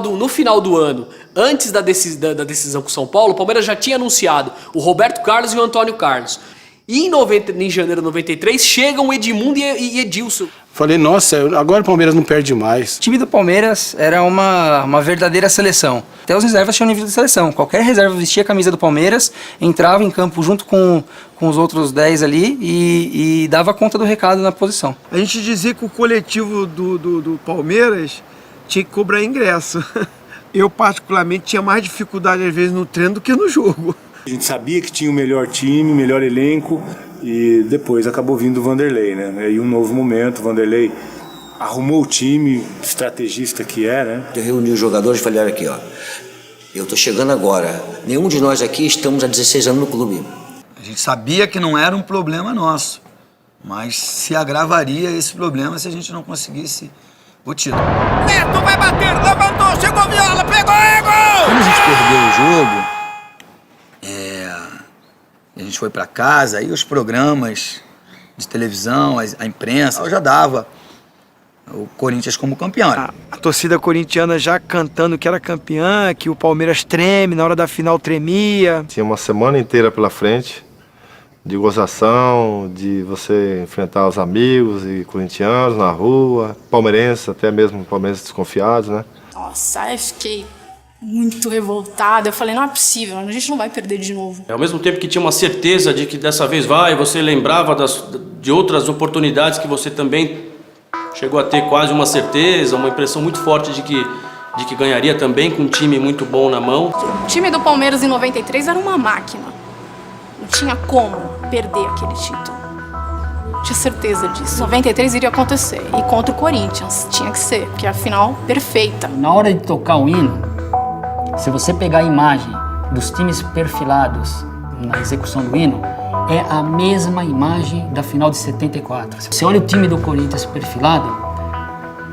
do ano, antes da decisão com o São Paulo, o Palmeiras já tinha anunciado o Roberto Carlos e o Antônio Carlos. E em janeiro de 93, chegam Edmundo e Edilson. Falei, nossa, agora o Palmeiras não perde mais. O time do Palmeiras era uma verdadeira seleção. Até os reservas tinham nível de seleção. Qualquer reserva vestia a camisa do Palmeiras, entrava em campo junto com os outros 10 ali e dava conta do recado na posição. A gente dizia que o coletivo do Palmeiras tinha que cobrar ingresso. Eu, particularmente, tinha mais dificuldade, às vezes, no treino do que no jogo. A gente sabia que tinha o melhor time, o melhor elenco e depois acabou vindo o Vanderlei, né? Aí um novo momento, o Vanderlei arrumou o time, estrategista que é, né? Eu reuni os jogadores e falei, olha aqui, ó, eu tô chegando agora, nenhum de nós aqui estamos há 16 anos no clube. A gente sabia que não era um problema nosso, mas se agravaria esse problema se a gente não conseguisse o título. Neto vai bater, levantou, chegou Viola, pegou, é gol! Quando a gente perdeu o jogo, a gente foi para casa e os programas de televisão, a imprensa, já dava o Corinthians como campeão. A torcida corintiana já cantando que era campeã, que o Palmeiras treme, na hora da final tremia. Tinha uma semana inteira pela frente de gozação, de você enfrentar os amigos e corintianos na rua, palmeirenses, até mesmo palmeirenses desconfiados, né? Nossa, eu fiquei muito revoltada. Eu falei, não é possível, a gente não vai perder de novo. Ao mesmo tempo que tinha uma certeza de que dessa vez vai, você lembrava de outras oportunidades que você também chegou a ter quase uma certeza, uma impressão muito forte de que ganharia também com um time muito bom na mão. O time do Palmeiras em 93 era uma máquina. Não tinha como perder aquele título. Tinha certeza disso. 93 iria acontecer. E contra o Corinthians tinha que ser, porque é a final perfeita. Na hora de tocar o hino, se você pegar a imagem dos times perfilados na execução do hino, é a mesma imagem da final de 74. Você olha o time do Corinthians perfilado,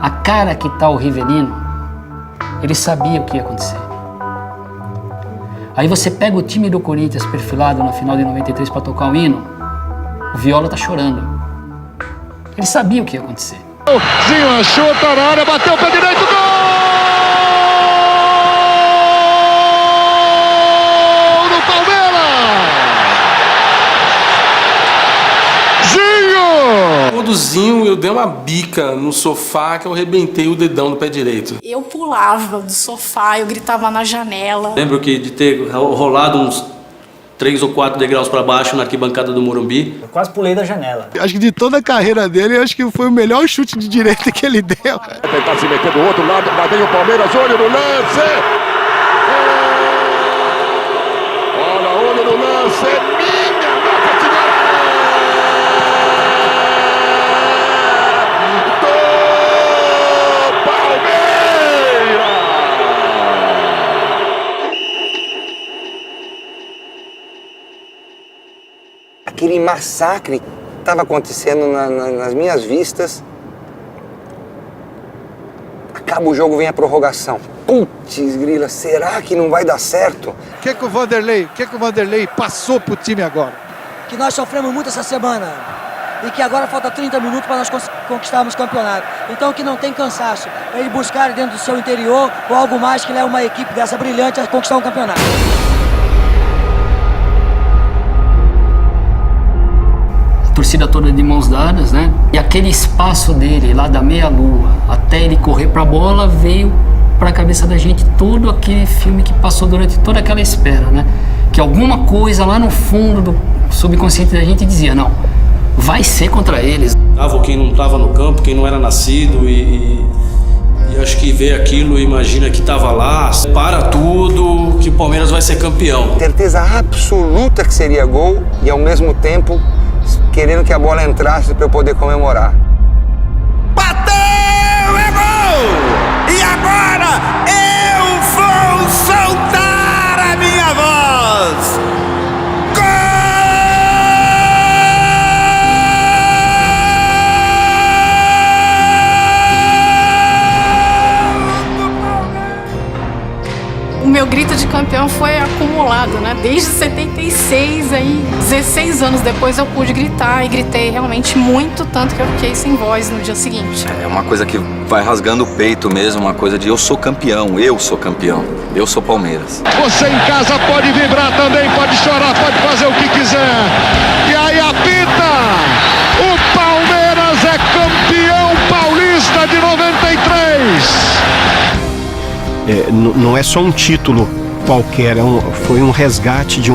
a cara que tá o Rivelino, ele sabia o que ia acontecer. Aí você pega o time do Corinthians perfilado na final de 93 para tocar o hino, o Viola tá chorando. Ele sabia o que ia acontecer. Zinho achou, tá na área, bateu o pé direito, gol! Zinho, eu dei uma bica no sofá que eu arrebentei o dedão do pé direito. Eu pulava do sofá, eu gritava na janela. Lembro de ter rolado uns 3 ou 4 degraus para baixo na arquibancada do Morumbi. Eu quase pulei da janela. Acho que de toda a carreira dele, acho que foi o melhor chute de direita que ele deu. Vai tentar se meter do outro lado, lá vem o Palmeiras, olho no lance! Olha no lance, minha Nossa Senhora! Aquele massacre estava acontecendo nas minhas vistas. Acaba o jogo, vem a prorrogação. Putz, grila, será que não vai dar certo? O que o Vanderlei passou pro time agora? Que nós sofremos muito essa semana. e que agora falta 30 minutos para nós conquistarmos o campeonato. Então que não tem cansaço, para ele buscar dentro do seu interior ou algo mais que leve uma equipe dessa brilhante a conquistar um campeonato. A torcida toda de mãos dadas, né? E aquele espaço dele lá da meia-lua até ele correr para a bola veio para a cabeça da gente todo aquele filme que passou durante toda aquela espera, né? Que alguma coisa lá no fundo do subconsciente da gente dizia, não, vai ser contra eles. Tava quem não estava no campo, quem não era nascido e acho que vê aquilo e imagina que estava lá, para tudo, que o Palmeiras vai ser campeão. Certeza absoluta que seria gol e ao mesmo tempo querendo que a bola entrasse para eu poder comemorar. Bateu! É gol! E agora eu vou soltar a minha voz! O meu grito de campeão foi acumulado, né? Desde 76, aí 16 anos depois eu pude gritar e gritei realmente muito, tanto que eu fiquei sem voz no dia seguinte. É uma coisa que vai rasgando o peito mesmo, uma coisa de eu sou campeão, eu sou Palmeiras. Você em casa pode vibrar também, pode chorar, pode fazer o que quiser. E aí apita! O Palmeiras é campeão paulista de 93! Não é só um título qualquer, foi um resgate de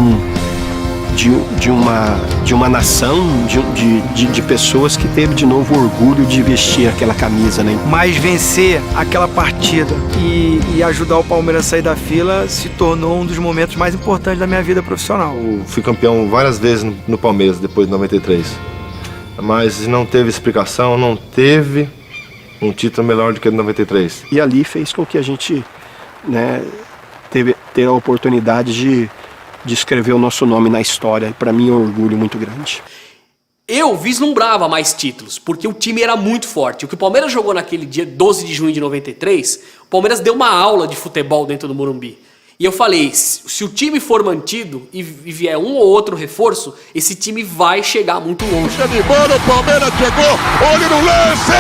uma nação, de pessoas que teve de novo orgulho de vestir aquela camisa, né? Mas vencer aquela partida e ajudar o Palmeiras a sair da fila se tornou um dos momentos mais importantes da minha vida profissional. Eu fui campeão várias vezes no Palmeiras depois de 93, mas não teve explicação, não teve um título melhor do que o de 93. E ali fez com que a gente, né, ter a oportunidade de escrever o nosso nome na história. Para mim é um orgulho muito grande. Eu vislumbrava mais títulos, porque o time era muito forte. O que o Palmeiras jogou naquele dia 12 de junho de 93, o Palmeiras deu uma aula de futebol dentro do Morumbi. E eu falei, se o time for mantido e vier um ou outro reforço, esse time vai chegar muito longe. De bola, o Palmeiras chegou, olho no lance!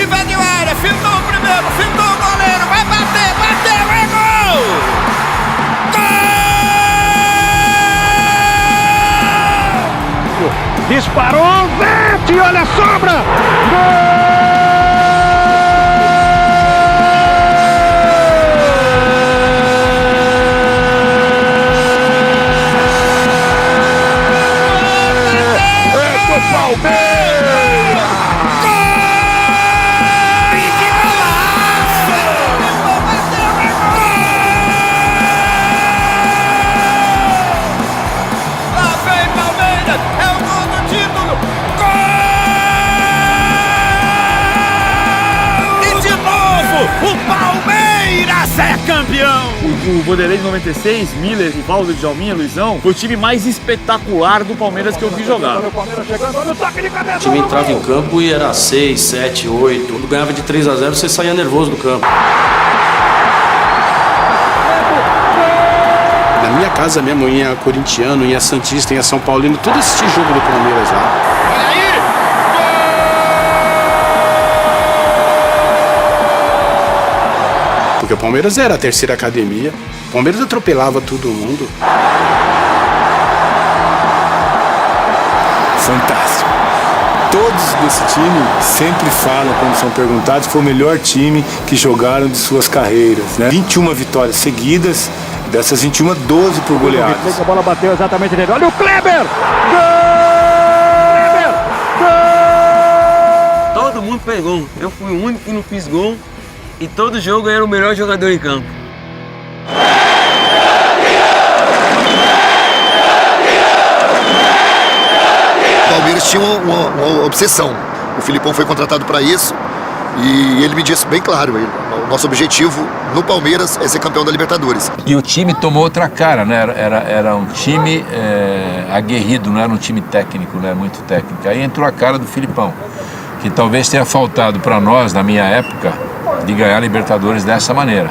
Invadiu a área, fintou o primeiro, fintou o goleiro, vai bater, bateu, é gol! Gol! Disparou, vete, olha a sobra! Gol! É do Palmeiras! O Palmeiras é campeão! O Vanderlei de 96, Miller, Rivaldo, Djalminha, Luizão, foi o time mais espetacular do Palmeiras que eu vi jogar. O time entrava em campo e era 6, 7, 8. Quando ganhava de 3-0, você saía nervoso do campo. Na minha casa mesmo, ia corintiano, ia santista, ia São Paulino, tudo assistia jogo do Palmeiras lá. Porque o Palmeiras era a terceira academia, o Palmeiras atropelava todo mundo. Fantástico. Todos desse time sempre falam, quando são perguntados, foi o melhor time que jogaram de suas carreiras, né? 21 vitórias seguidas, dessas 21, 12 por goleadas. A bola bateu exatamente nele, olha o Kleber! Gol! Todo mundo fez gol, eu fui o único que não fiz gol. E todo jogo eu era o melhor jogador em campo. O Palmeiras tinha uma obsessão. O Filipão foi contratado para isso e ele me disse bem claro, o nosso objetivo no Palmeiras é ser campeão da Libertadores. E o time tomou outra cara, né? Era um time aguerrido, não era um time técnico, né? Muito técnico. Aí entrou a cara do Filipão, que talvez tenha faltado para nós, na minha época, de ganhar a Libertadores dessa maneira.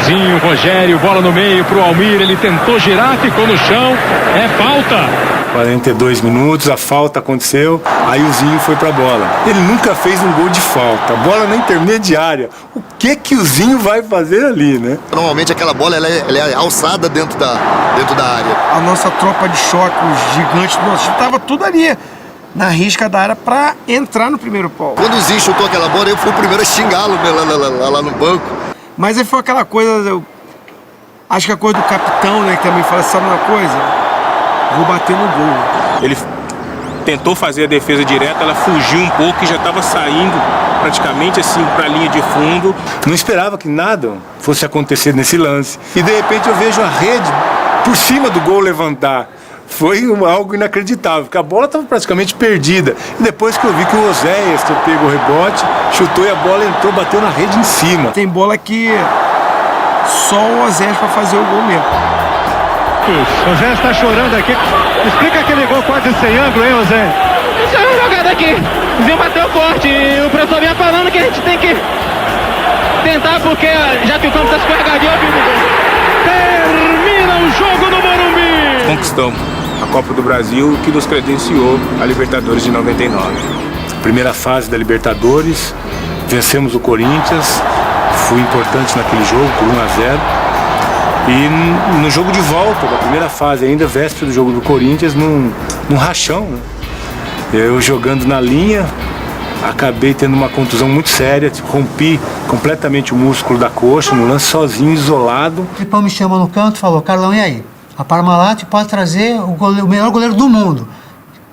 Zinho, Rogério, bola no meio pro Almir, ele tentou girar, ficou no chão, é falta. 42 minutos, a falta aconteceu, aí o Zinho foi pra bola. Ele nunca fez um gol de falta, bola na intermediária. O que o Zinho vai fazer ali, né? Normalmente aquela bola ela é alçada dentro da área. A nossa tropa de choque, os gigantes do nosso time, tava tudo ali na risca da área pra entrar no primeiro pau. Quando o Zinho chutou aquela bola, eu fui o primeiro a xingá-lo lá no banco. Mas aí foi aquela coisa, acho que a coisa do capitão, né, que também fala, sabe uma coisa? Vou bater no gol. Ele tentou fazer a defesa direta, ela fugiu um pouco e já estava saindo praticamente assim para a linha de fundo. Não esperava que nada fosse acontecer nesse lance. E de repente eu vejo a rede por cima do gol levantar. Foi algo inacreditável, porque a bola estava praticamente perdida. E depois que eu vi que o Oséias pegou o rebote, chutou e a bola entrou, bateu na rede em cima. Tem bola que só o Oséias para fazer o gol mesmo. O Zé está chorando aqui. Explica aquele gol quase sem ângulo, hein, Zé? Isso é uma jogada aqui. O Zinho bateu forte. E o professor vinha falando que a gente tem que tentar, porque já que o campo está escorregadio, termina o jogo no Morumbi. Conquistamos a Copa do Brasil, que nos credenciou a Libertadores de 99. Primeira fase da Libertadores, vencemos o Corinthians. Fui importante naquele jogo por 1-0. E no jogo de volta da primeira fase, ainda véspera do jogo do Corinthians, num rachão, né? Eu jogando na linha, acabei tendo uma contusão muito séria, rompi completamente o músculo da coxa, no lance sozinho, isolado. O Filipão me chamou no canto e falou: Carlão, e aí? A Parmalat pode trazer o melhor goleiro do mundo,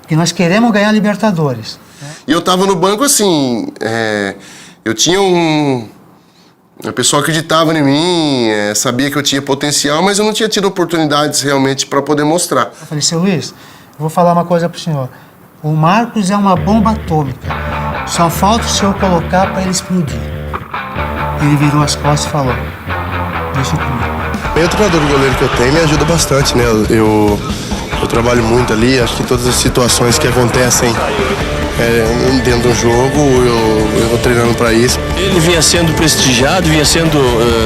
que nós queremos ganhar a Libertadores. E eu tava no banco assim, eu tinha a pessoa acreditava em mim, sabia que eu tinha potencial, mas eu não tinha tido oportunidades realmente para poder mostrar. Eu falei: seu Luiz, eu vou falar uma coisa pro senhor. O Marcos é uma bomba atômica. Só falta o senhor colocar para ele explodir. Ele virou as costas e falou: deixa comigo. O treinador de goleiro que eu tenho me ajuda bastante, né? Eu trabalho muito ali, acho que todas as situações que acontecem dentro do jogo, eu vou treinando para isso. Ele vinha sendo prestigiado, vinha sendo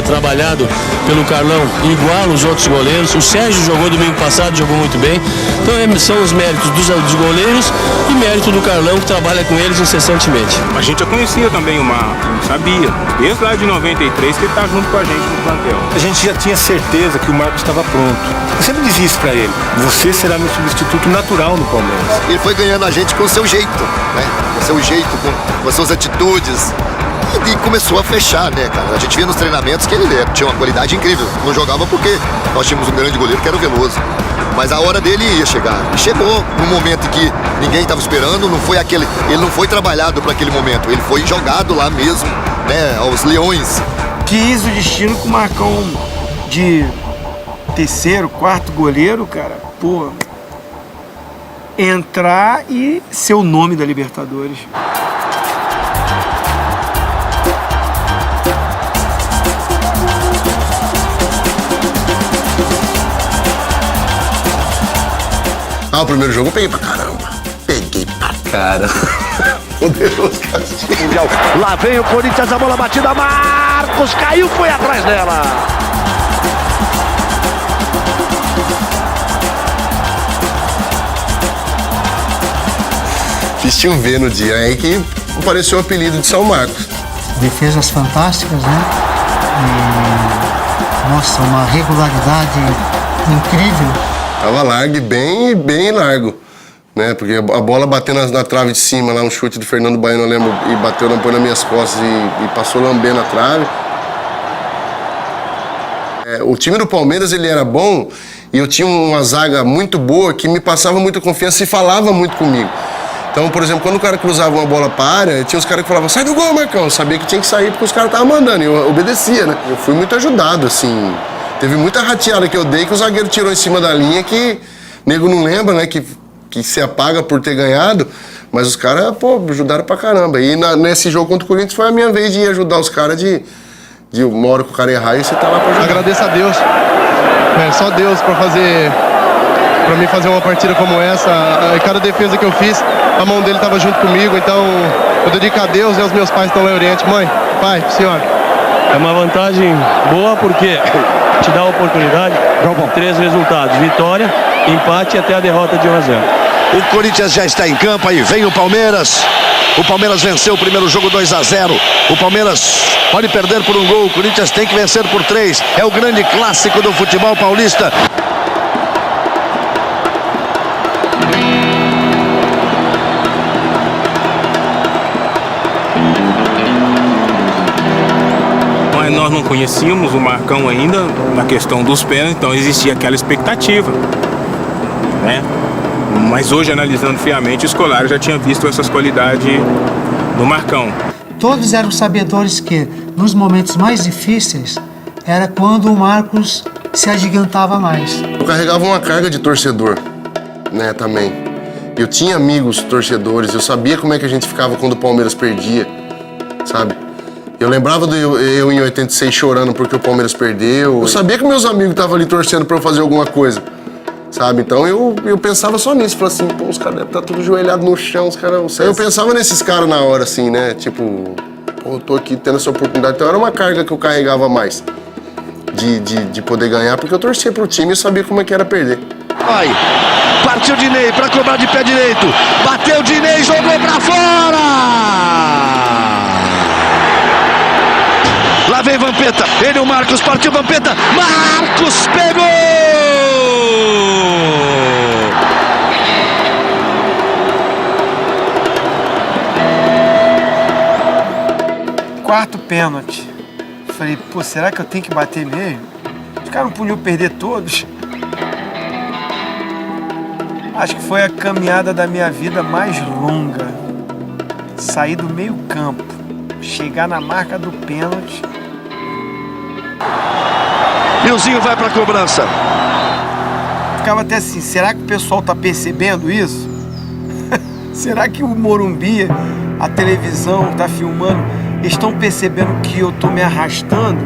trabalhado pelo Carlão igual os outros goleiros. O Sérgio jogou domingo passado, jogou muito bem. Então são os méritos dos goleiros e mérito do Carlão, que trabalha com eles incessantemente. A gente já conhecia também o Marcos, sabia, desde lá de 93 que ele está junto com a gente no plantel. A gente já tinha certeza que o Marcos estava pronto. Eu sempre dizia isso para ele: você será meu substituto natural no Palmeiras. Ele foi ganhando a gente com o seu jeito, né? Com o seu jeito, com as suas atitudes. E começou a fechar, né, cara? A gente via nos treinamentos que ele tinha uma qualidade incrível. Não jogava porque nós tínhamos um grande goleiro que era o Veloso. Mas a hora dele ia chegar. E chegou num momento em que ninguém estava esperando, ele não foi trabalhado para aquele momento. Ele foi jogado lá mesmo, né, aos leões. Quis o destino com o Marcão de terceiro, quarto goleiro, cara, pô, entrar e ser o nome da Libertadores. O primeiro jogo eu peguei pra caramba. Peguei pra caramba. Poderoso castigo. Lá vem o Corinthians, a bola batida, Marcos caiu, foi atrás dela. Fiz chover no dia, aí que apareceu o apelido de São Marcos. Defesas fantásticas, né? E, nossa, uma regularidade incrível. Tava largo e bem largo, né? Porque a bola batendo na trave de cima, lá no chute do Fernando Baiano, eu lembro, e bateu nas minhas costas e passou lambendo a trave. O time do Palmeiras, ele era bom e eu tinha uma zaga muito boa que me passava muita confiança e falava muito comigo. Então, por exemplo, quando o cara cruzava uma bola para a área, tinha os caras que falavam: sai do gol, Marcão. Eu sabia que tinha que sair porque os caras estavam mandando e eu obedecia, né? Eu fui muito ajudado, assim. Teve muita rateada que eu dei que o zagueiro tirou em cima da linha que o nego não lembra, né? Que se apaga por ter ganhado. Mas os caras, pô, ajudaram pra caramba. E nesse jogo contra o Corinthians foi a minha vez de ir ajudar os caras de uma hora que o cara errar e você tá lá pra ajudar. Agradeço a Deus. Só Deus pra mim fazer uma partida como essa. E cada defesa que eu fiz, a mão dele tava junto comigo. Então Eu dedico a Deus e aos meus pais que estão lá em Oriente. Mãe, pai, senhora. É uma vantagem boa porque te dá a oportunidade de 3 resultados: vitória, empate e até a derrota de 1 a 0. O Corinthians já está em campo, aí vem o Palmeiras. O Palmeiras venceu o primeiro jogo 2 a 0. O Palmeiras pode perder por 1 gol. O Corinthians tem que vencer por 3. É o grande clássico do futebol paulista. Nós não conhecíamos o Marcão ainda na questão dos pênaltis, então existia aquela expectativa, né? Mas hoje, analisando friamente, o Scolari já tinha visto essas qualidades no Marcão. Todos eram sabedores que, nos momentos mais difíceis, era quando o Marcos se agigantava mais. Eu carregava uma carga de torcedor, né, também. Eu tinha amigos torcedores, eu sabia como é que a gente ficava quando o Palmeiras perdia, sabe? Eu lembrava de eu em 86 chorando porque o Palmeiras perdeu. Eu sabia que meus amigos estavam ali torcendo pra eu fazer alguma coisa, sabe? Então eu pensava só nisso. Falei assim, pô, os caras devem estar tudo joelhado no chão, os caras... Eu pensava nesses caras na hora, assim, né? Tipo, pô, eu tô aqui tendo essa oportunidade. Então era uma carga que eu carregava mais de poder ganhar, porque eu torcia pro time e eu sabia como é que era perder. Vai, partiu o Dinei pra cobrar de pé direito. Bateu o Dinei, jogou pra fora! Lá vem Vampeta, ele o Marcos, partiu Vampeta, Marcos pegou! Quarto pênalti. Falei, pô, será que eu tenho que bater mesmo? Os caras não podiam perder todos. Acho que foi a caminhada da minha vida mais longa. Sair do meio campo, chegar na marca do pênalti. Nilzinho vai pra cobrança. Ficava até assim, será que o pessoal tá percebendo isso? Será que o Morumbi, a televisão tá filmando, estão percebendo que eu tô me arrastando?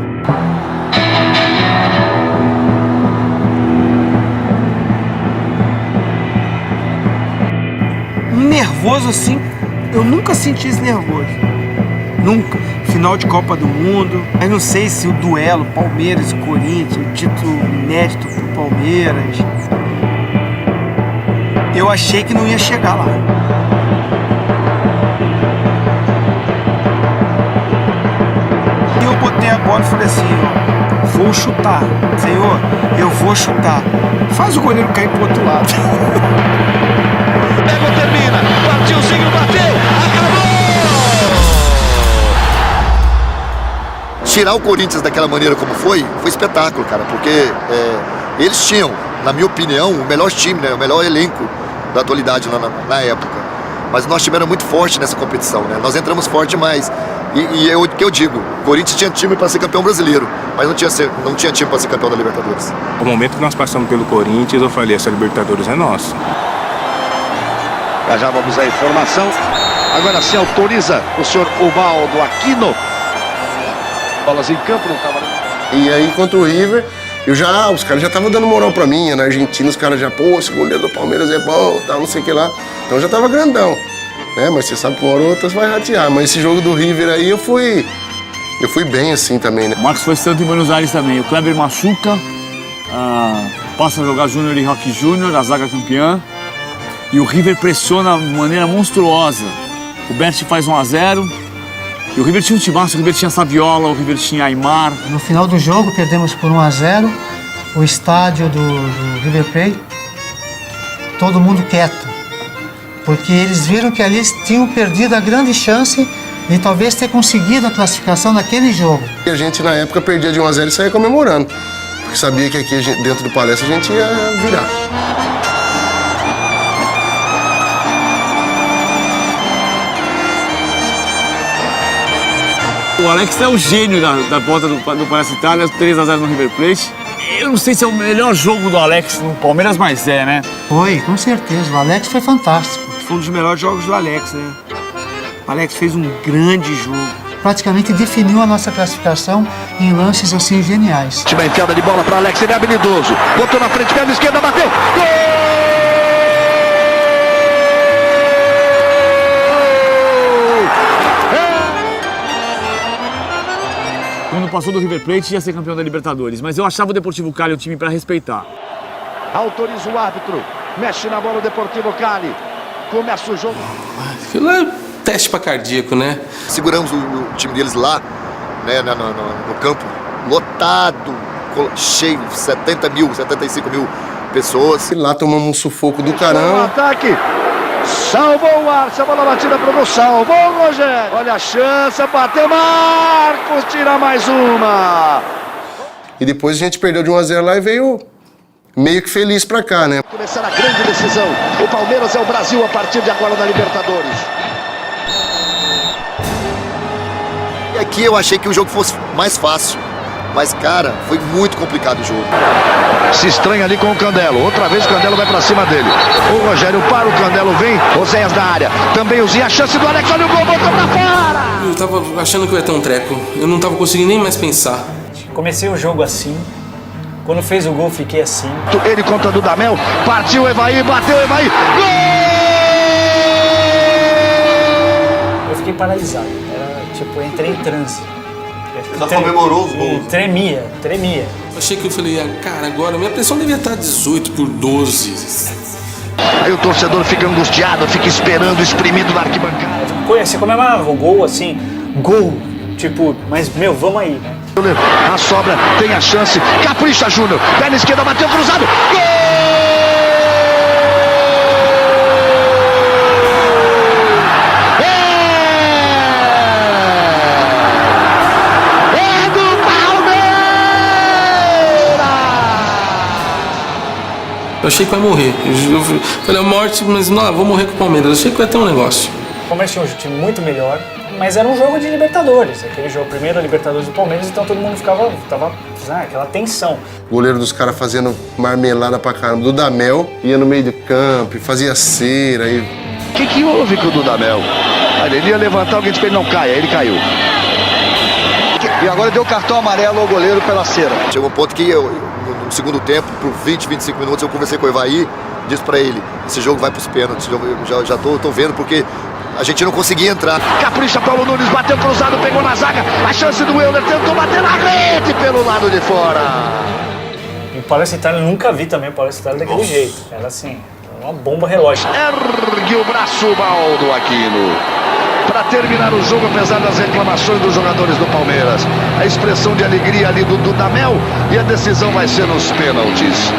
Nervoso assim, eu nunca senti esse nervoso. Nunca. Final de Copa do Mundo. Mas não sei se o duelo Palmeiras e Corinthians, o título inédito pro Palmeiras. Eu achei que não ia chegar lá. E eu botei a bola e falei assim, ó, vou chutar. Senhor, eu vou chutar. Faz o goleiro cair pro outro lado. Pega, termina, partiu, Zinho, bateu, acabou! Tirar o Corinthians daquela maneira como foi espetáculo, cara, porque eles tinham, na minha opinião, o melhor time, né, o melhor elenco da atualidade na época. Mas nós tivemos muito forte nessa competição, né? Nós entramos forte demais. E é o que eu digo, o Corinthians tinha time para ser campeão brasileiro, mas não tinha time para ser campeão da Libertadores. No momento que nós passamos pelo Corinthians, eu falei, essa Libertadores é nossa. Já vamos à informação. Agora se autoriza o senhor Ubaldo Aquino. Bolas em campo, não estava... E aí contra o River, os caras já estavam dando moral pra mim. Na Argentina os caras já, pô, esse goleiro do Palmeiras é bom, tal, não sei o que lá. Então já tava grandão, né? Mas você sabe que uma hora ou outra vai ratear. Mas esse jogo do River aí eu fui bem assim também, né? O Marcos foi tanto em Buenos Aires também. O Kleber machuca, passa a jogar Júnior e Roque Júnior, a zaga campeã. E o River pressiona de maneira monstruosa. O Bert faz 1 a 0. E o River tinha um timaço, o River tinha Saviola, o River tinha Aimar. No final do jogo, perdemos por 1 a 0. O estádio do River Plate, todo mundo quieto. Porque eles viram que ali tinham perdido a grande chance de talvez ter conseguido a classificação naquele jogo. E a gente, na época, perdia de 1 a 0 e saía comemorando. Porque sabia que aqui, dentro do Palestra, a gente ia virar. O Alex é o gênio da volta do Palestra Itália, 3 a 0 no River Plate. Eu não sei se é o melhor jogo do Alex no Palmeiras, mas é, né? Foi, com certeza. O Alex foi fantástico. Foi um dos melhores jogos do Alex, né? O Alex fez um grande jogo. Praticamente definiu a nossa classificação em lances assim geniais. Uma enfiada de bola para Alex, ele é habilidoso. Botou na frente, perna esquerda, bateu. Gol! passou do River Plate e ia ser campeão da Libertadores. Mas eu achava o Deportivo Cali um time para respeitar. Autoriza o árbitro, mexe na bola o Deportivo Cali. Começa o jogo. Aquilo é teste para cardíaco, né? Seguramos o time deles lá, né, no campo, lotado, cheio, 70 mil, 75 mil pessoas. E lá tomamos um sufoco do caramba. O ataque, salvou o Arce, a bola batida pro gol, salvou o Rogério. Olha a chance, bateu Marcos, tira mais uma. E depois a gente perdeu de 1-0 lá e veio meio que feliz pra cá, né? Começar a grande decisão. O Palmeiras é o Brasil a partir de agora na Libertadores. E aqui eu achei que o jogo fosse mais fácil. Mas, cara, foi muito complicado o jogo. Se estranha ali com o Candelo. Outra vez o Candelo vai pra cima dele. O Rogério para, o Candelo vem. Oséias da área. Também o Zinho. A chance do Alex. Olha o gol, botou pra fora. Eu tava achando que eu ia ter um treco. Eu não tava conseguindo nem mais pensar. Comecei o jogo assim. Quando fez o gol, fiquei assim. Ele contra Dudamel. Partiu o Evaí. Bateu o Evaí. Gol! Eu fiquei paralisado. Tipo, eu entrei em transe. Já comemorou os gols? Tremia. Eu achei que eu falei, cara, agora minha pressão devia estar 18 por 12. Aí o torcedor fica angustiado, fica esperando, espremido na arquibancada. Você comemorava o gol assim, gol, tipo, mas meu, vamos aí, né? A sobra, tem a chance, capricha Júnior, perna esquerda, bateu cruzado, gol! Eu achei que ia morrer. Eu falei, a morte, mas não, vou morrer com o Palmeiras. Eu achei que ia ter um negócio. O Palmeiras tinha um time muito melhor, mas era um jogo de Libertadores. Aquele jogo, primeiro a Libertadores do Palmeiras, então todo mundo tava aquela tensão. O goleiro dos caras fazendo marmelada pra caramba. Dudamel ia no meio de campo, fazia cera. O que houve com o Dudamel? Ele ia levantar, alguém disse pra ele não caia, ele caiu. E agora deu cartão amarelo ao goleiro pela cera. Chegou um ponto que no segundo tempo, por 20, 25 minutos, eu conversei com o Evaí, disse pra ele, esse jogo vai pros pênaltis, eu já tô vendo, porque a gente não conseguia entrar. Capricha, Paulo Nunes, bateu cruzado, pegou na zaga, a chance do Euler, tentou bater na rede pelo lado de fora. E o Palestra Itália, eu nunca vi também o Palestra Itália daquele jeito, era assim, uma bomba relógio. Ergue o braço, Baldo Aquino. Para terminar o jogo, apesar das reclamações dos jogadores do Palmeiras, a expressão de alegria ali do Dudamel, e a decisão vai ser nos pênaltis.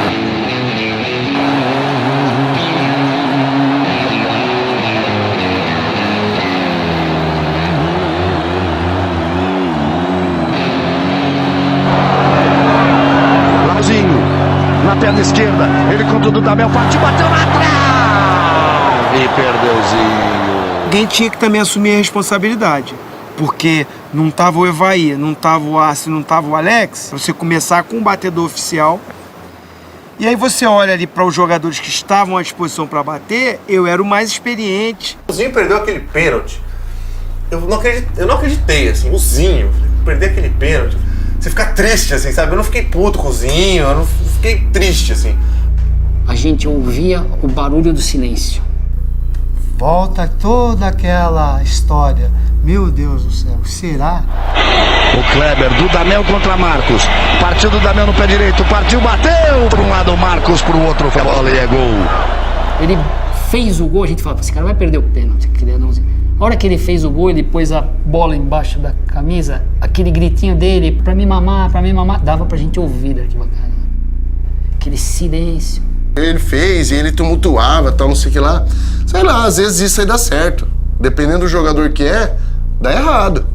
Lauzinho, na perna esquerda, ele contra o Dudamel, partiu, bateu na trave e perdeuzinho. Alguém tinha que também assumir a responsabilidade, porque não tava o Evaí, não tava o Arce, não tava o Alex. Você começar com um batedor oficial, e aí você olha ali para os jogadores que estavam à disposição para bater, eu era o mais experiente. O Zinho perdeu aquele pênalti. Eu não acreditei, assim, o Zinho perder aquele pênalti. Você fica triste, assim, sabe? Eu não fiquei puto com o Zinho, eu não fiquei triste, assim. A gente ouvia o barulho do silêncio. Volta toda aquela história. Meu Deus do céu, será? O Kleber, Dudamel contra Marcos. Partiu Dudamel no pé direito, partiu, bateu! Para um lado Marcos, para o outro, a bola e é gol. Ele fez o gol, a gente falava, esse cara vai perder o pênalti. A hora que ele fez o gol, ele pôs a bola embaixo da camisa, aquele gritinho dele, pra me mamar, dava pra gente ouvir daqui bacana. Aquele silêncio. Ele fez e ele tumultuava, tal, não sei o que lá. Sei lá, às vezes isso aí dá certo. Dependendo do jogador que é, dá errado.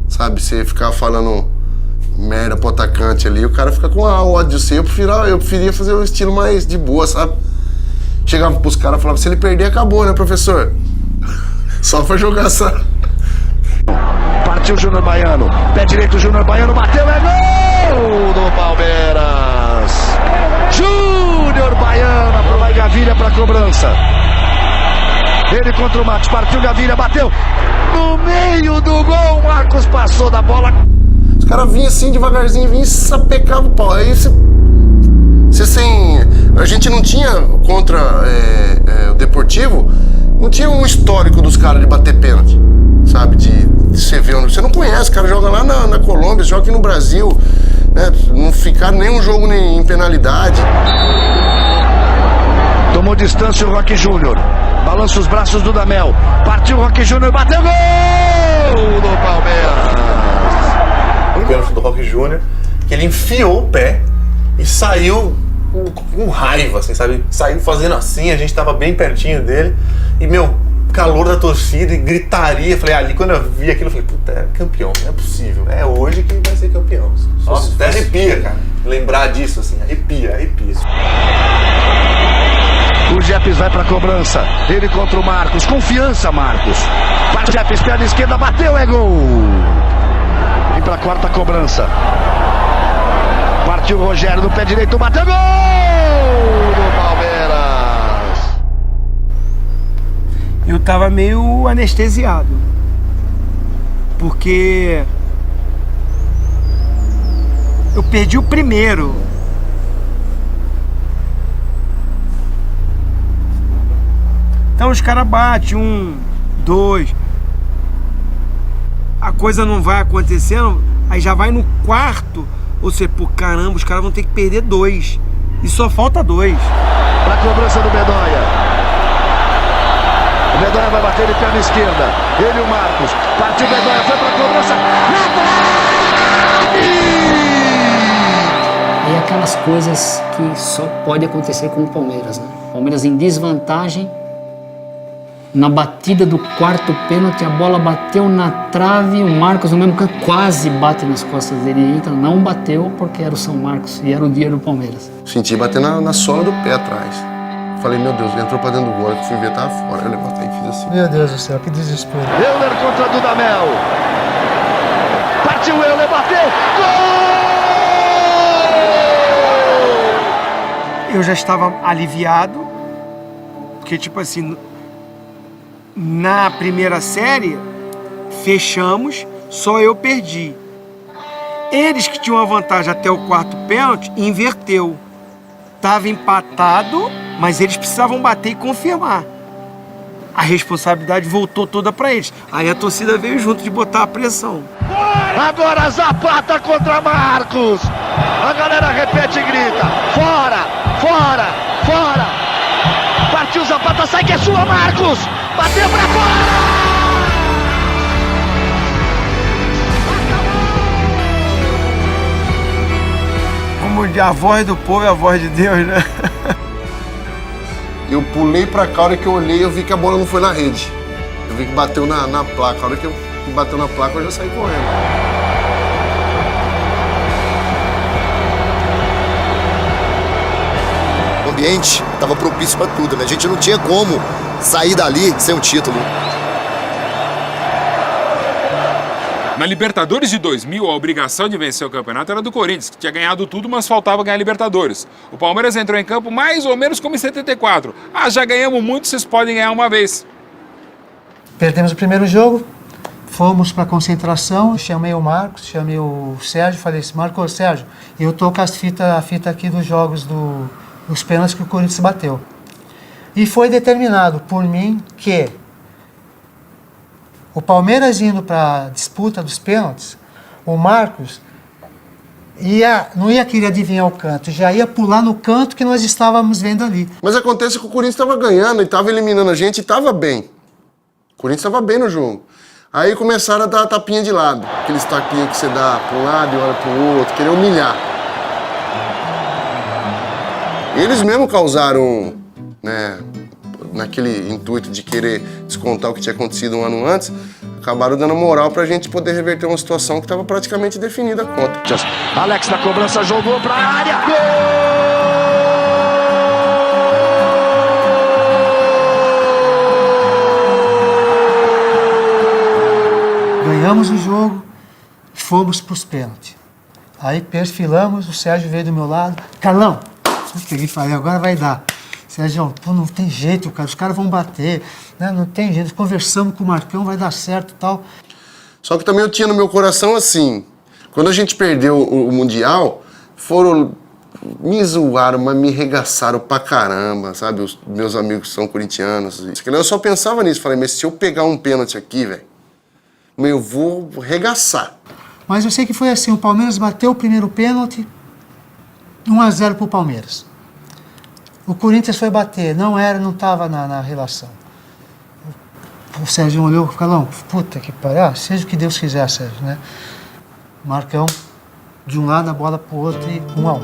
Sabe, você ficar falando merda pro atacante ali, o cara fica com ódio de você. Eu preferia fazer um estilo mais de boa, sabe? Chegava pros caras e falava, se ele perder, acabou, né, professor? Só pra jogar essa. Partiu o Júnior Baiano. Pé direito, Júnior Baiano bateu, é gol do Palmeiras. Júnior Baiano, vai Gavilha pra cobrança. Ele contra o Matos, partiu Gavilha, bateu. No meio do gol, Marcos passou da bola. Os caras vinham assim devagarzinho, vinham e sapecavam o pau. Aí você sem. A gente não tinha contra o Deportivo, não tinha um histórico dos caras de bater pênalti. sabe? De você ver, você não conhece, o cara joga lá na Colômbia, joga aqui no Brasil, né? Não ficar nenhum jogo nem em penalidade. Tomou distância o Roque Júnior. Balança os braços do Damel. Partiu o Roque Júnior, bateu gol do Palmeiras. O pênalti do Roque Júnior, que ele enfiou o pé e saiu com raiva, assim, sabe? Saiu fazendo assim, a gente tava bem pertinho dele. E, meu, calor da torcida e gritaria. Falei, ali quando eu vi aquilo, eu falei, puta, é campeão, não é possível. É hoje que vai ser campeão. Nossa, até arrepia, cara. Lembrar disso, assim, arrepia. O Jefes vai pra cobrança. Ele contra o Marcos. Confiança, Marcos. Parte o Jefes, perna esquerda, bateu, é gol. Vem pra quarta cobrança. Partiu o Rogério no pé direito, bateu, gol do Palmeiras. Eu tava meio anestesiado. Porque eu perdi o primeiro. Então os caras batem, 1, 2. A coisa não vai acontecendo, aí já vai no quarto. Ou seja, pô, caramba, os caras vão ter que perder 2. E só falta 2. Pra cobrança do Bedonha. O Bedonha vai bater de perna esquerda. Ele e o Marcos. Partiu o Bedonha, foi pra cobrança. E aquelas coisas que só pode acontecer com o Palmeiras, né? Palmeiras em desvantagem. Na batida do quarto pênalti, a bola bateu na trave, o Marcos no mesmo canto quase bate nas costas dele e entra, não bateu porque era o São Marcos e era o dia do Palmeiras. Senti bater na sola do pé atrás. Falei, meu Deus, ele entrou pra dentro do gol, eu fui ver, tava fora, eu levantei e fiz assim. Meu Deus do céu, que desespero. Euler contra Dudamel. Partiu Euler, bateu, gol! Eu já estava aliviado, porque tipo assim, na primeira série, fechamos, só eu perdi. Eles que tinham a vantagem até o quarto pênalti, inverteu. Tava empatado, mas eles precisavam bater e confirmar. A responsabilidade voltou toda para eles. Aí a torcida veio junto de botar a pressão. Agora Zapata contra Marcos. A galera repete e grita. Fora, fora, fora. Partiu Zapata, sai que é sua, Marcos. Bateu pra fora! Como a voz do povo é a voz de Deus, né? Eu pulei pra cá, a hora que eu olhei, eu vi que a bola não foi na rede. Eu vi que bateu na placa. A hora que bateu na placa, eu já saí correndo. O ambiente estava propício para tudo, né? A gente não tinha como sair dali sem um título. Na Libertadores de 2000, a obrigação de vencer o campeonato era do Corinthians, que tinha ganhado tudo, mas faltava ganhar a Libertadores. O Palmeiras entrou em campo mais ou menos como em 74. Ah, já ganhamos muito, vocês podem ganhar uma vez. Perdemos o primeiro jogo, fomos para concentração, chamei o Marcos, chamei o Sérgio, falei assim, Marcos, Sérgio, eu tô com a fita aqui dos jogos dos pênaltis que o Corinthians bateu. E foi determinado por mim que o Palmeiras indo para a disputa dos pênaltis, o Marcos não ia querer adivinhar o canto, já ia pular no canto que nós estávamos vendo ali. Mas acontece que o Corinthians estava ganhando, e estava eliminando a gente e estava bem. O Corinthians estava bem no jogo. Aí começaram a dar tapinha de lado. Aqueles tapinhas que você dá para um lado e olha para o outro, querer humilhar. Eles mesmo causaram, né, naquele intuito de querer descontar o que tinha acontecido um ano antes, acabaram dando moral pra gente poder reverter uma situação que estava praticamente definida a conta. Alex na cobrança, jogou pra área. Gol! Ganhamos o jogo, fomos para os pênaltis. Aí perfilamos, o Sérgio veio do meu lado. Carlão, eu peguei e falei, agora vai dar. Sérgio, pô, não tem jeito, cara, os caras vão bater, né? Não tem jeito, conversamos com o Marcão, vai dar certo e tal. Só que também eu tinha no meu coração assim, quando a gente perdeu o Mundial, me zoaram, mas me regaçaram pra caramba, sabe? Os meus amigos são corintianos. Eu só pensava nisso, falei, mas se eu pegar um pênalti aqui, velho, eu vou arregaçar. Mas eu sei que foi assim, o Palmeiras bateu o primeiro pênalti, 1-0 pro Palmeiras. O Corinthians foi bater, não estava na relação. O Sérgio olhou e falou, puta que pariu, seja o que Deus quiser, Sérgio, né? Marcão, de um lado a bola pro outro e 1-1.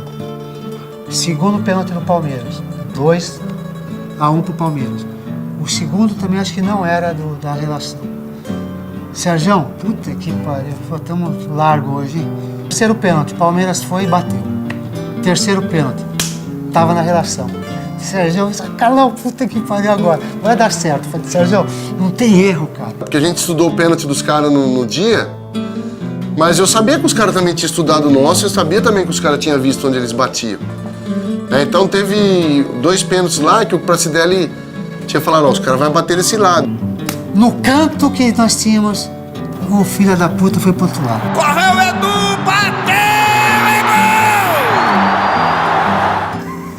Segundo pênalti do Palmeiras, 2-1 pro Palmeiras. O segundo também acho que não era da relação. Sérgio, puta que pariu, estamos largo hoje, hein? Terceiro pênalti, Palmeiras foi e bateu. Terceiro pênalti, tava na relação. Sérgio, Carlão, puta que pariu agora, vai dar certo. Falei, Sérgio, não tem erro, cara. Porque a gente estudou o pênalti dos caras no dia, mas eu sabia que os caras também tinham estudado o nosso, eu sabia também que os caras tinham visto onde eles batiam. Então teve 2 pênaltis lá que o Pracidelli tinha falado, os caras vão bater desse lado. No canto que nós tínhamos, o filho da puta foi pro outro lado. Correu, Edu, bateu,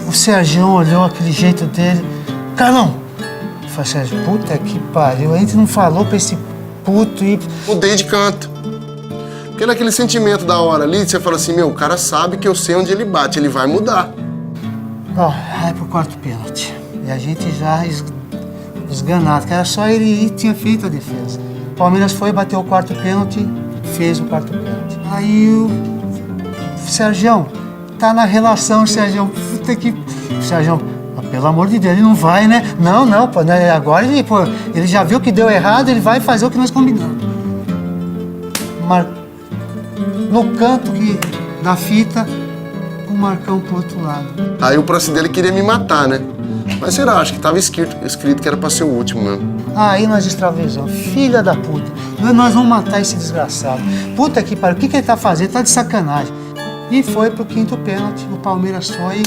O Sérgio olhou aquele jeito dele. Carlão! Eu falei, Sérgio, puta que pariu. A gente não falou pra esse puto ir. Mudei de canto. Porque naquele sentimento da hora ali, você fala assim, meu, o cara sabe que eu sei onde ele bate, ele vai mudar. Ó, vai pro quarto pênalti. E a gente já esganado, que era só ele ir, tinha feito a defesa. O Palmeiras foi, bateu o quarto pênalti, fez o quarto pênalti. Aí o Sérgio, tá na relação, Sérgio, puta que... Sérgio, pelo amor de Deus, ele não vai, né? Não, pô, né? Agora ele já viu que deu errado, ele vai fazer o que nós combinamos. No canto da fita, o Marcão pro outro lado. Aí o Pracidelli queria me matar, né? Mas será, acho que tava escrito que era pra ser o último mesmo. Aí nós extravasamos, filha da puta, nós vamos matar esse desgraçado. Puta que pariu, o que ele tá fazendo? Tá de sacanagem. E foi pro quinto pênalti, o Palmeiras foi e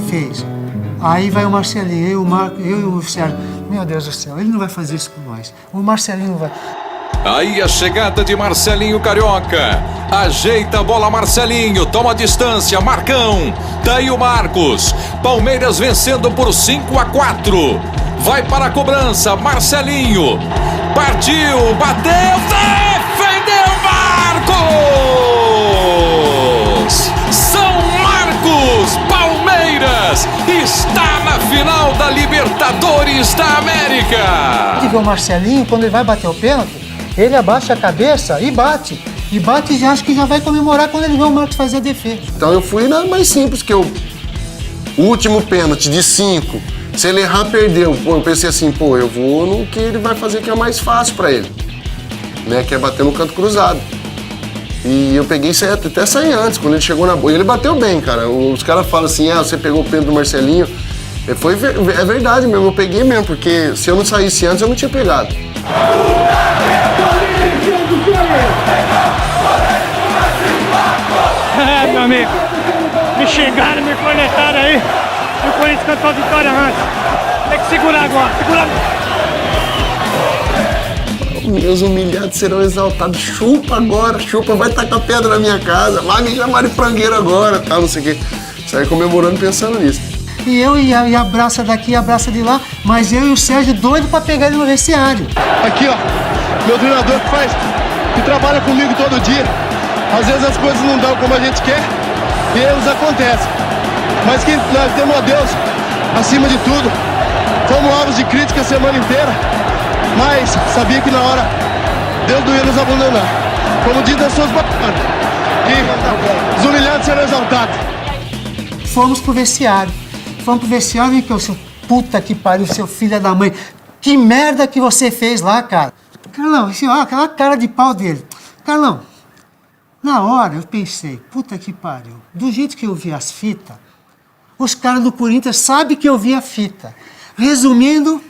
fez. Aí vai o Marcelinho, eu e o Sérgio. Meu Deus do céu, ele não vai fazer isso com nós. O Marcelinho vai... Aí a chegada de Marcelinho Carioca. Ajeita a bola Marcelinho, toma a distância, Marcão. Daí o Marcos. Palmeiras vencendo por 5-4. Vai para a cobrança, Marcelinho. Partiu, bateu, defendeu Marcos! São Marcos, Palmeiras está na final da Libertadores da América. O Marcelinho, quando ele vai bater o pênalti, ele abaixa a cabeça e bate. E bate e já acho que já vai comemorar quando ele vê o Marcos fazer a defesa. Então eu fui na mais simples, que o último pênalti de 5, se ele errar, perdeu. Pô, eu pensei assim, eu vou no que ele vai fazer que é mais fácil pra ele, né? Que é bater no canto cruzado. E eu peguei isso até sair antes, quando ele chegou na bola. Ele bateu bem, cara. Os caras falam assim, você pegou o pênalti do Marcelinho. É verdade mesmo, eu peguei mesmo, porque se eu não saísse antes, eu não tinha pegado. Meu amigo, me xingaram, me cornetaram aí. E o Corinthians cantou a vitória antes. Tem que segurar agora, Meus humilhados serão exaltados. Chupa agora, chupa, vai tacar pedra na minha casa, vai me chamar de frangueiro agora, tal, não sei o quê. Saí comemorando pensando nisso. E eu e abraça daqui, abraça de lá, mas eu e o Sérgio doido pra pegar ele no vestiário. Aqui, ó, meu treinador que trabalha comigo todo dia. Às vezes as coisas não dão como a gente quer e erros acontecem. Mas que nós temos a Deus acima de tudo. Fomos alvos de crítica a semana inteira, mas sabia que na hora Deus não ia nos abandonar. Como diz nas suas palavras, que os humilhados serão exaltados. Fomos pro vestiário e que eu sou puta que pariu, seu filho da mãe. Que merda que você fez lá, cara. Carlão, assim, ó, aquela cara de pau dele. Carlão, na hora eu pensei, puta que pariu. Do jeito que eu vi as fitas, os caras do Corinthians sabem que eu vi a fita. Resumindo,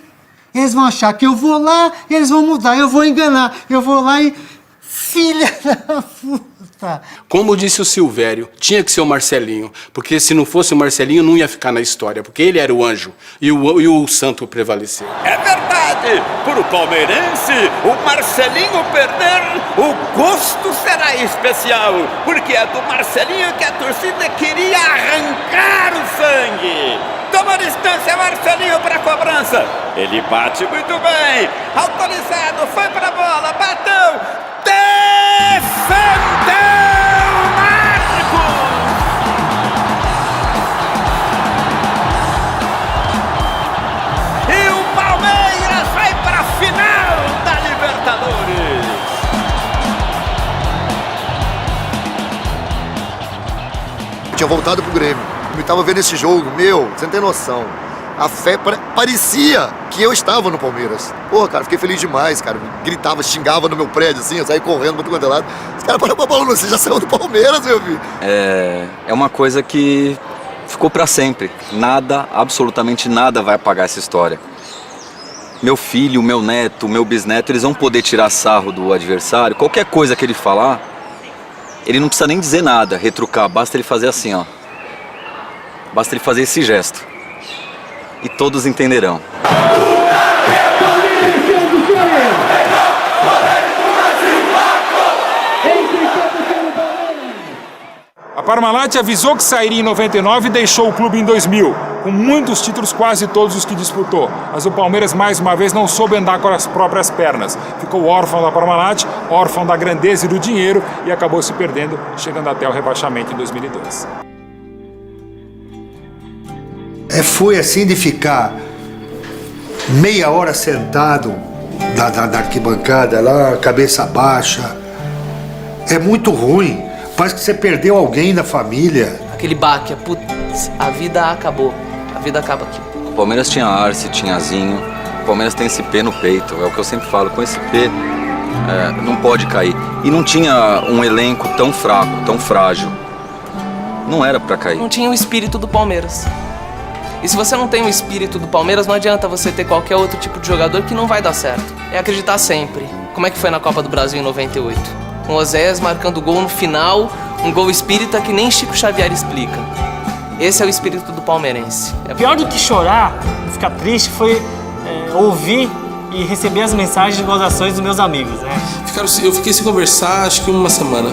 eles vão achar que eu vou lá, eles vão mudar, eu vou enganar. Eu vou lá e... Filha da puta! Como disse o Silvério, tinha que ser o Marcelinho, porque se não fosse o Marcelinho não ia ficar na história, porque ele era o anjo e o santo prevaleceu. É verdade, para o palmeirense, o Marcelinho perder, o gosto será especial, porque é do Marcelinho que a torcida queria arrancar o sangue. Toma distância! distância, Marcelinho para a cobrança. Ele bate muito bem. Autorizado, foi para a bola, bateu. Defendeu Marcos. E o Palmeiras vai para a final da Libertadores. Tinha voltado pro Grêmio. Eu tava vendo esse jogo, você não tem noção. A fé parecia que eu estava no Palmeiras. Pô, cara, fiquei feliz demais, cara. Gritava, xingava no meu prédio, assim, eu saí correndo muito quanto é lado. Os caras pararam pra bola, você já saiu do Palmeiras, meu filho. É uma coisa que ficou pra sempre. Nada, absolutamente nada vai apagar essa história. Meu filho, meu neto, meu bisneto, eles vão poder tirar sarro do adversário. Qualquer coisa que ele falar, ele não precisa nem dizer nada, retrucar, basta ele fazer assim, ó. Basta ele fazer esse gesto. E todos entenderão. A Parmalat avisou que sairia em 99 e deixou o clube em 2000, com muitos títulos, quase todos os que disputou. Mas o Palmeiras, mais uma vez, não soube andar com as próprias pernas. Ficou órfão da Parmalat, órfão da grandeza e do dinheiro e acabou se perdendo, chegando até o rebaixamento em 2002. Foi assim de ficar meia hora sentado na arquibancada lá, cabeça baixa. É muito ruim. Parece que você perdeu alguém da família. Aquele baque, putz, a vida acabou. A vida acaba aqui. O Palmeiras tinha Arce, tinha Zinho. O Palmeiras tem esse P no peito. É o que eu sempre falo. Com esse P, não pode cair. E não tinha um elenco tão fraco, tão frágil. Não era pra cair. Não tinha o espírito do Palmeiras. E se você não tem o espírito do Palmeiras, não adianta você ter qualquer outro tipo de jogador que não vai dar certo. É acreditar sempre. Como é que foi na Copa do Brasil em 98? Com o Oséias marcando gol no final, um gol espírita que nem Chico Xavier explica. Esse é o espírito do palmeirense. Pior do que chorar e ficar triste foi ouvir e receber as mensagens de gozações dos meus amigos, né? Eu fiquei sem conversar, acho que uma semana.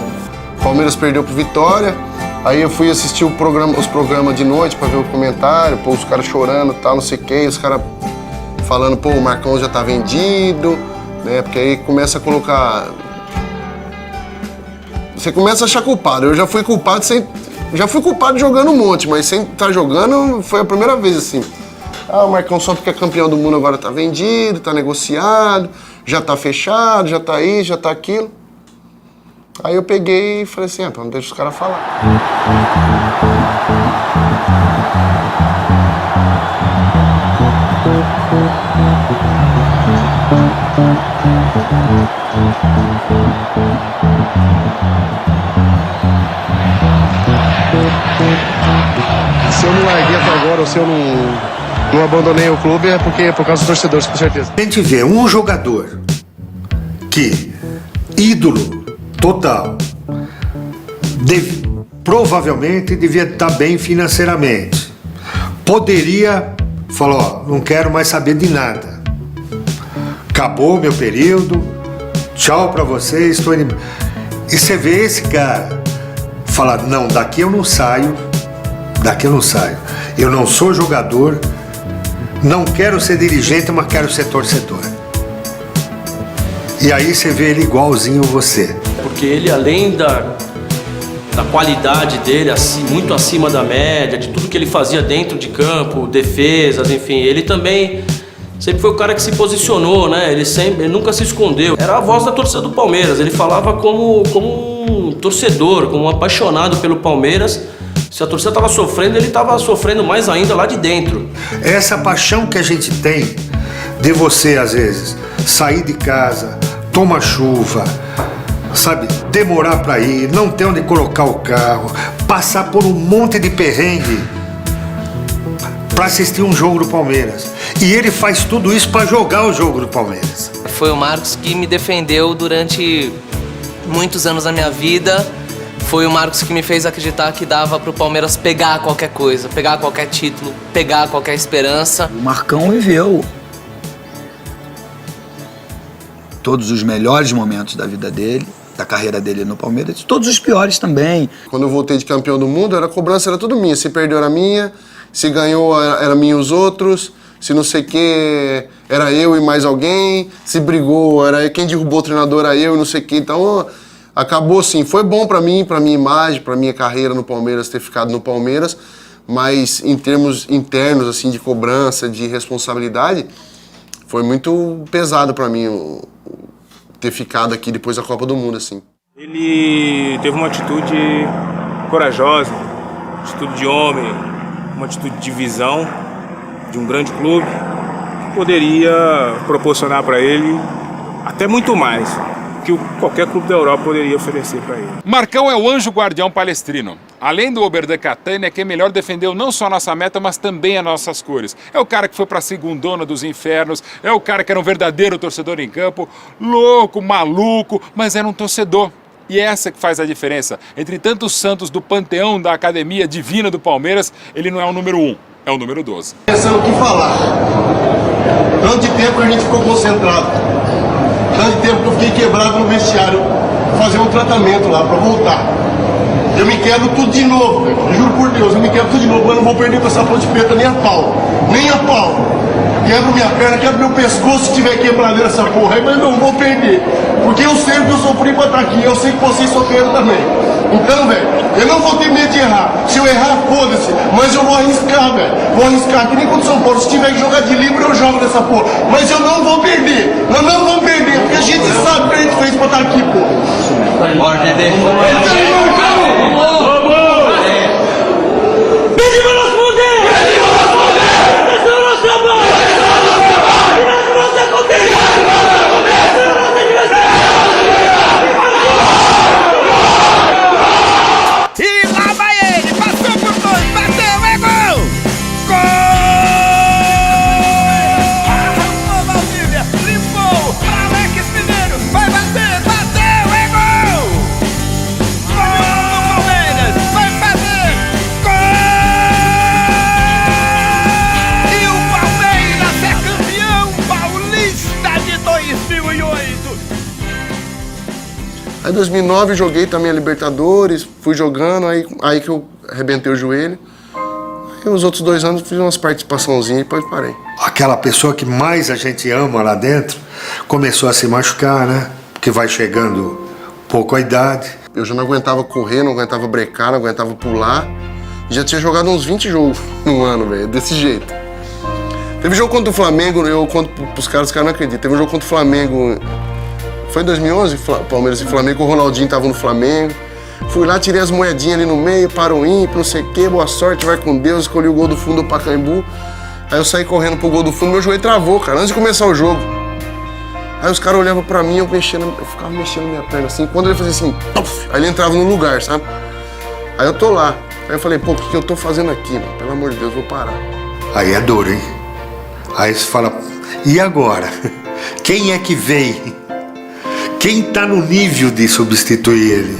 O Palmeiras perdeu pro Vitória. Aí eu fui assistir os programas de noite pra ver o comentário, pô, os caras chorando e tal, não sei o quê, os caras falando, pô, o Marcão já tá vendido, né? Porque aí começa a colocar... Você começa a achar culpado. Eu já fui culpado jogando um monte, mas sem estar jogando foi a primeira vez assim. O Marcão só porque é campeão do mundo agora tá vendido, tá negociado, já tá fechado, já tá isso, já tá aquilo. Aí eu peguei e falei assim, não deixa os caras falar. Se eu não larguei até agora, ou se eu não abandonei o clube, é porque é por causa dos torcedores, com certeza. A gente vê um jogador que, ídolo total, provavelmente devia estar bem financeiramente. Poderia falar, não quero mais saber de nada. Acabou meu período, tchau pra vocês, estou indo. E você vê esse cara falar, não, daqui eu não saio. Eu não sou jogador, não quero ser dirigente, mas quero ser torcedor. E aí você vê ele igualzinho você. Porque ele, além da qualidade dele, muito acima da média, de tudo que ele fazia dentro de campo, defesas, enfim, ele também sempre foi o cara que se posicionou, né? Ele nunca se escondeu. Era a voz da torcida do Palmeiras, ele falava como um torcedor, como um apaixonado pelo Palmeiras. Se a torcida estava sofrendo, ele estava sofrendo mais ainda lá de dentro. Essa paixão que a gente tem de você, às vezes, sair de casa, toma chuva, sabe, demorar para ir, não ter onde colocar o carro, passar por um monte de perrengue para assistir um jogo do Palmeiras. E ele faz tudo isso para jogar o jogo do Palmeiras. Foi o Marcos que me defendeu durante muitos anos da minha vida. Foi o Marcos que me fez acreditar que dava pro Palmeiras pegar qualquer coisa, pegar qualquer título, pegar qualquer esperança. O Marcão viveu todos os melhores momentos da vida dele, da carreira dele no Palmeiras, todos os piores também. Quando eu voltei de campeão do mundo, a cobrança era tudo minha. Se perdeu era minha, Se ganhou, era mim e os outros. Se não sei quem, era eu e mais alguém. Se brigou, era quem derrubou o treinador, era eu e não sei quem. Então, acabou assim. Foi bom pra mim, pra minha imagem, pra minha carreira no Palmeiras, ter ficado no Palmeiras. Mas em termos internos, assim, de cobrança, de responsabilidade, foi muito pesado pra mim ter ficado aqui depois da Copa do Mundo, assim. Ele teve uma atitude corajosa, atitude de homem, uma atitude de visão de um grande clube que poderia proporcionar para ele até muito mais que qualquer clube da Europa poderia oferecer para ele. Marcão é o anjo guardião palestrino. Além do Oberdan Catani, é quem melhor defendeu não só a nossa meta, mas também as nossas cores. É o cara que foi para a segundona dos infernos, é o cara que era um verdadeiro torcedor em campo, louco, maluco, mas era um torcedor. E é essa que faz a diferença. Entre tantos santos do panteão da Academia Divina do Palmeiras, ele não é o número 1, é o número 12. Pensando o que falar. Tanto de tempo que a gente ficou concentrado. Tanto de tempo que eu fiquei quebrado no vestiário. Fazer um tratamento lá pra voltar. Eu me quebro tudo de novo, velho. Eu juro por Deus, eu me quebro tudo de novo. Mas eu não vou perder com essa ponte preta nem a pau. Nem a pau. Quebro minha perna, quebro meu pescoço se tiver quebrado nessa porra aí, mas não vou perder. Porque eu sei o que eu sofri pra estar aqui, eu sei que vocês sofreram também. Então, velho, eu não vou ter medo de errar. Se eu errar, foda-se. Mas eu vou arriscar, velho. Vou arriscar, que nem contra o São Paulo. Se tiver que jogar de livre, eu jogo nessa porra. Mas eu não vou perder. Nós não vamos perder, porque a gente sabe o que a gente fez pra estar aqui, porra. Bora, Dedê. E lá vai ele, passou por dois, bateu, é gol! Gol! Arrancou Valdívia, limpou, para Alex Mineiro, vai bater, bateu, é gol! Gol do Palmeiras, vai fazer, gol! E o Palmeiras é campeão paulista de 2008! Aí em 2009 joguei também a Libertadores, fui jogando, aí que eu arrebentei o joelho. Aí os outros 2 anos fiz umas participaçãozinhas e depois parei. Aquela pessoa que mais a gente ama lá dentro começou a se machucar, né? Porque vai chegando um pouco a idade. Eu já não aguentava correr, não aguentava brecar, não aguentava pular. Já tinha jogado uns 20 jogos no ano, velho, desse jeito. Teve jogo contra o Flamengo, eu conto pros caras, os caras não acreditam. Teve um jogo contra o Flamengo, foi em 2011, Palmeiras e Flamengo, o Ronaldinho tava no Flamengo. Fui lá, tirei as moedinhas ali no meio, para o ímpio, não sei o quê, boa sorte, vai com Deus, escolhi o gol do fundo do Pacaembu. Aí eu saí correndo pro gol do fundo, meu joelho travou, cara, antes de começar o jogo. Aí os caras olhavam pra mim, eu ficava mexendo minha perna assim, quando ele fazia assim, puff, aí ele entrava no lugar, sabe? Aí eu tô lá, aí eu falei, pô, o que eu tô fazendo aqui, mano? Pelo amor de Deus, vou parar. Aí é duro, hein? Aí você fala, e agora? Quem é que vem? Quem tá no nível de substituir ele?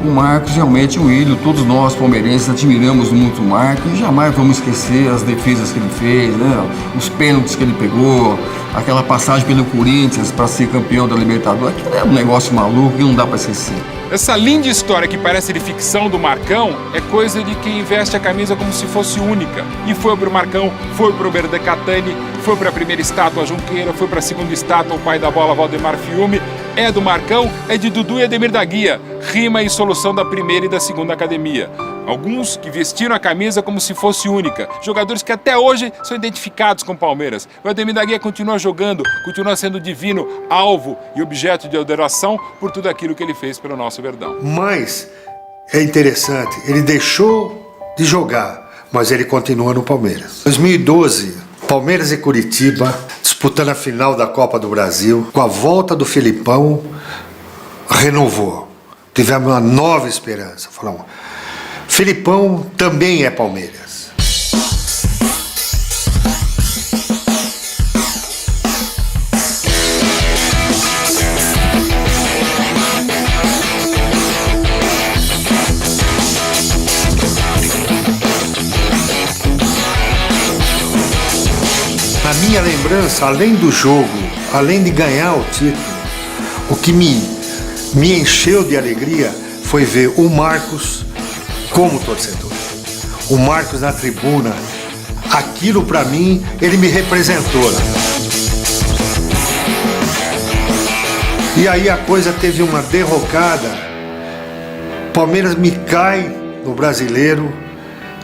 O Marcos realmente é um ídolo, todos nós palmeirenses admiramos muito o Marcos e jamais vamos esquecer as defesas que ele fez, né? Os pênaltis que ele pegou, aquela passagem pelo Corinthians para ser campeão da Libertadores, aquilo é um negócio maluco que não dá para esquecer. Essa linda história que parece de ficção do Marcão é coisa de quem veste a camisa como se fosse única. E foi pro Marcão, foi pro Oberdan Catani, foi pra primeira estátua Junqueira, foi pra segunda estátua o pai da bola Valdemar Fiume. É do Marcão, é de Dudu e Ademir da Guia, rima e solução da primeira e da segunda academia. Alguns que vestiram a camisa como se fosse única, jogadores que até hoje são identificados com o Palmeiras. O Ademir da Guia continua jogando, continua sendo divino, alvo e objeto de adoração por tudo aquilo que ele fez pelo nosso Verdão. Mas é interessante, ele deixou de jogar, mas ele continua no Palmeiras. 2012, Palmeiras e Curitiba disputando a final da Copa do Brasil. Com a volta do Filipão, renovou. Tivemos uma nova esperança. Falamos, Filipão também é Palmeiras. Na minha lembrança, além do jogo, além de ganhar o título, o que me encheu de alegria foi ver o Marcos como torcedor. O Marcos na tribuna, aquilo para mim, ele me representou. E aí a coisa teve uma derrocada. Palmeiras me cai no Brasileiro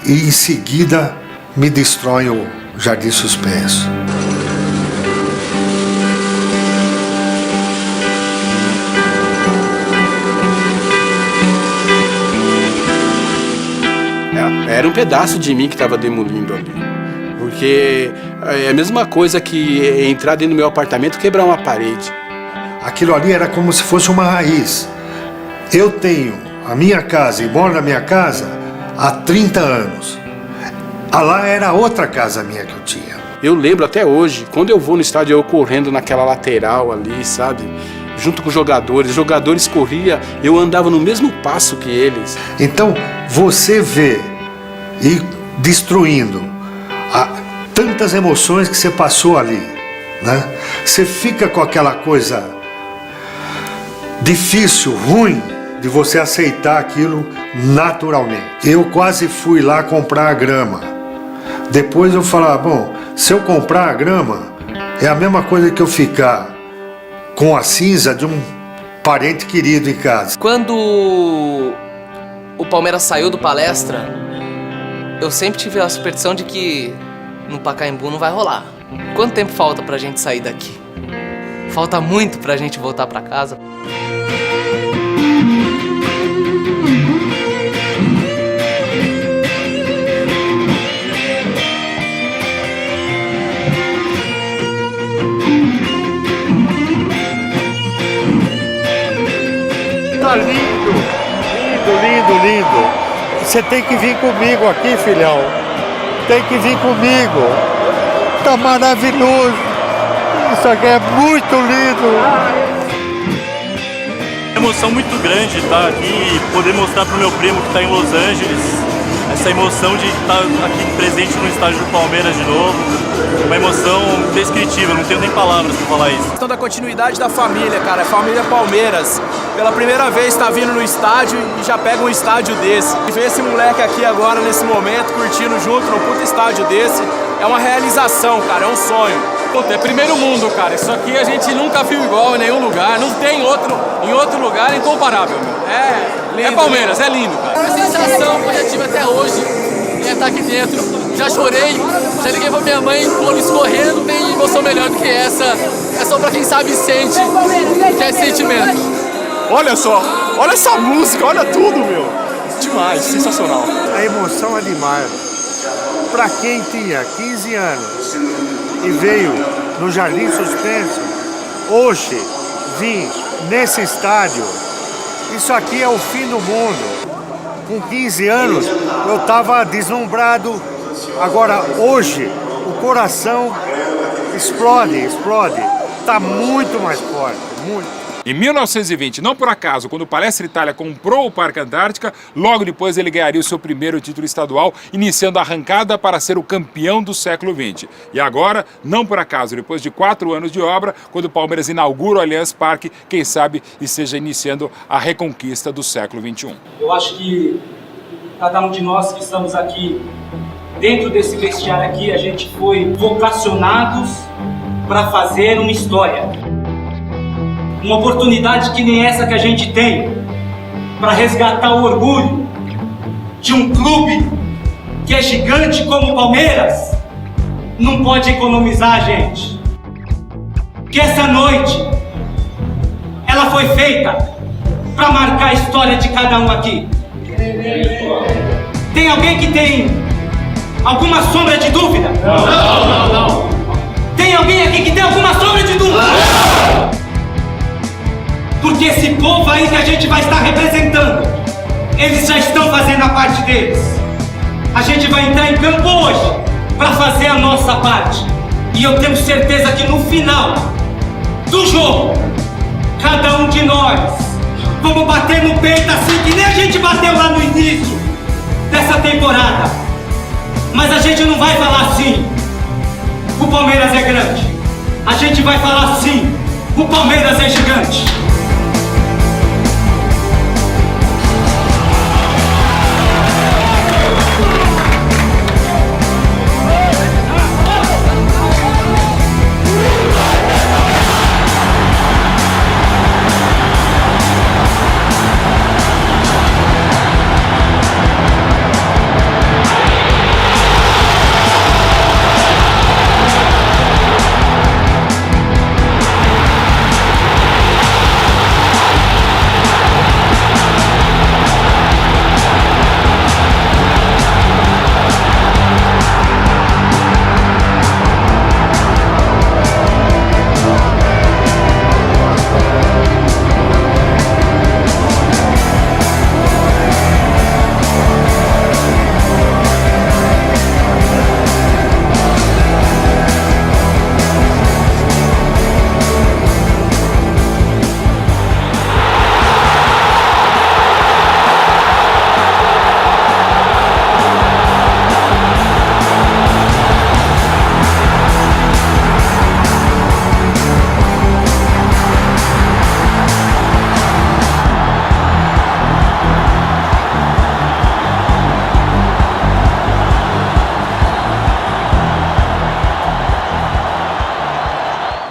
e em seguida me destrói o Jardim Suspenso. Era um pedaço de mim que estava demolindo ali. Porque é a mesma coisa que entrar dentro do meu apartamento e quebrar uma parede. Aquilo ali era como se fosse uma raiz. Eu tenho a minha casa e moro na minha casa há 30 anos. Lá era outra casa minha que eu tinha. Eu lembro até hoje, quando eu vou no estádio, eu correndo naquela lateral ali, sabe? Junto com os jogadores corriam, eu andava no mesmo passo que eles. Então, você vê e destruindo tantas emoções que você passou ali, né? Você fica com aquela coisa difícil, ruim, de você aceitar aquilo naturalmente. Eu quase fui lá comprar a grama. Depois eu falava, bom, se eu comprar a grama, é a mesma coisa que eu ficar com a cinza de um parente querido em casa. Quando o Palmeiras saiu do Palestra, eu sempre tive a superstição de que no Pacaembu não vai rolar. Quanto tempo falta pra gente sair daqui? Falta muito pra gente voltar pra casa. Tá lindo, lindo, lindo, lindo. Você tem que vir comigo aqui, filhão. Tem que vir comigo. Tá maravilhoso. Isso aqui é muito lindo. Emoção muito grande estar aqui e poder mostrar pro meu primo que está em Los Angeles essa emoção de estar aqui presente no estádio do Palmeiras de novo. Uma emoção indescritível, não tenho nem palavras para falar isso. A questão da continuidade da família, cara, a família Palmeiras. Pela primeira vez está vindo no estádio e já pega um estádio desse. E ver esse moleque aqui agora, nesse momento, curtindo junto num puta estádio desse, é uma realização, cara, é um sonho. Puta, é primeiro mundo, cara. Isso aqui a gente nunca viu igual em nenhum lugar. Não tem em outro lugar incomparável, meu. É Palmeiras, é lindo, cara. A sensação que eu já tive até hoje em estar aqui dentro. Já chorei, já liguei pra minha mãe, pô, escorrendo, não tem emoção melhor do que essa. É só pra quem sabe e sente, que é sentimento. Olha só, olha essa música, olha tudo, meu. Demais, sensacional. A emoção é demais. Pra quem tinha 15 anos e veio no Jardim Suspenso, hoje vim nesse estádio, isso aqui é o fim do mundo. Com 15 anos eu estava deslumbrado, agora hoje o coração explode, está muito mais forte, muito. Em 1920, não por acaso, quando o Palestra Itália comprou o Parque Antártica, logo depois ele ganharia o seu primeiro título estadual, iniciando a arrancada para ser o campeão do século XX. E agora, não por acaso, depois de 4 anos de obra, quando o Palmeiras inaugura o Allianz Parque, quem sabe esteja iniciando a reconquista do século XXI. Eu acho que cada um de nós que estamos aqui, dentro desse vestiário aqui, a gente foi vocacionados para fazer uma história. Uma oportunidade que nem essa que a gente tem para resgatar o orgulho de um clube que é gigante como o Palmeiras. Não pode economizar, gente. Que essa noite ela foi feita para marcar a história de cada um aqui. Tem alguém que tem alguma sombra de dúvida? Não. Tem alguém aqui que tem alguma sombra de dúvida? Não. Porque esse povo aí que a gente vai estar representando, eles já estão fazendo a parte deles. A gente vai entrar em campo hoje para fazer a nossa parte. E eu tenho certeza que no final do jogo, cada um de nós vamos bater no peito assim que nem a gente bateu lá no início dessa temporada. Mas a gente não vai falar assim, o Palmeiras é grande. A gente vai falar assim, o Palmeiras é gigante.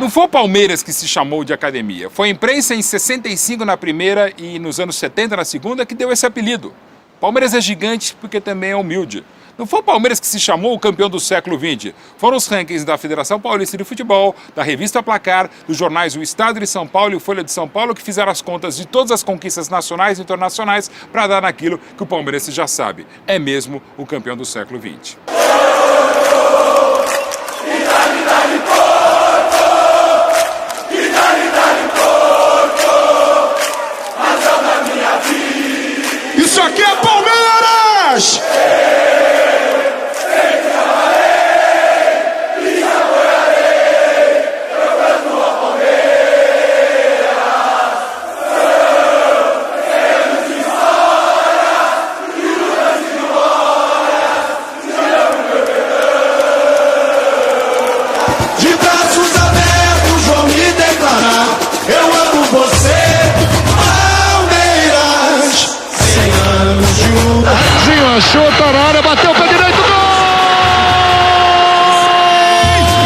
Não foi o Palmeiras que se chamou de academia. Foi a imprensa em 65 na primeira e nos anos 70 na segunda que deu esse apelido. Palmeiras é gigante porque também é humilde. Não foi o Palmeiras que se chamou o campeão do século XX. Foram os rankings da Federação Paulista de Futebol, da revista Placar, dos jornais O Estado de São Paulo e o Folha de São Paulo que fizeram as contas de todas as conquistas nacionais e internacionais para dar naquilo que o Palmeiras já sabe. É mesmo o campeão do século XX. Isso aqui é Palmeiras! De braços abertos vou me declarar. Eu amo você, Palmeiras. 100 anos de luta. Zinho achou, tá na área, bateu pra direito, gol!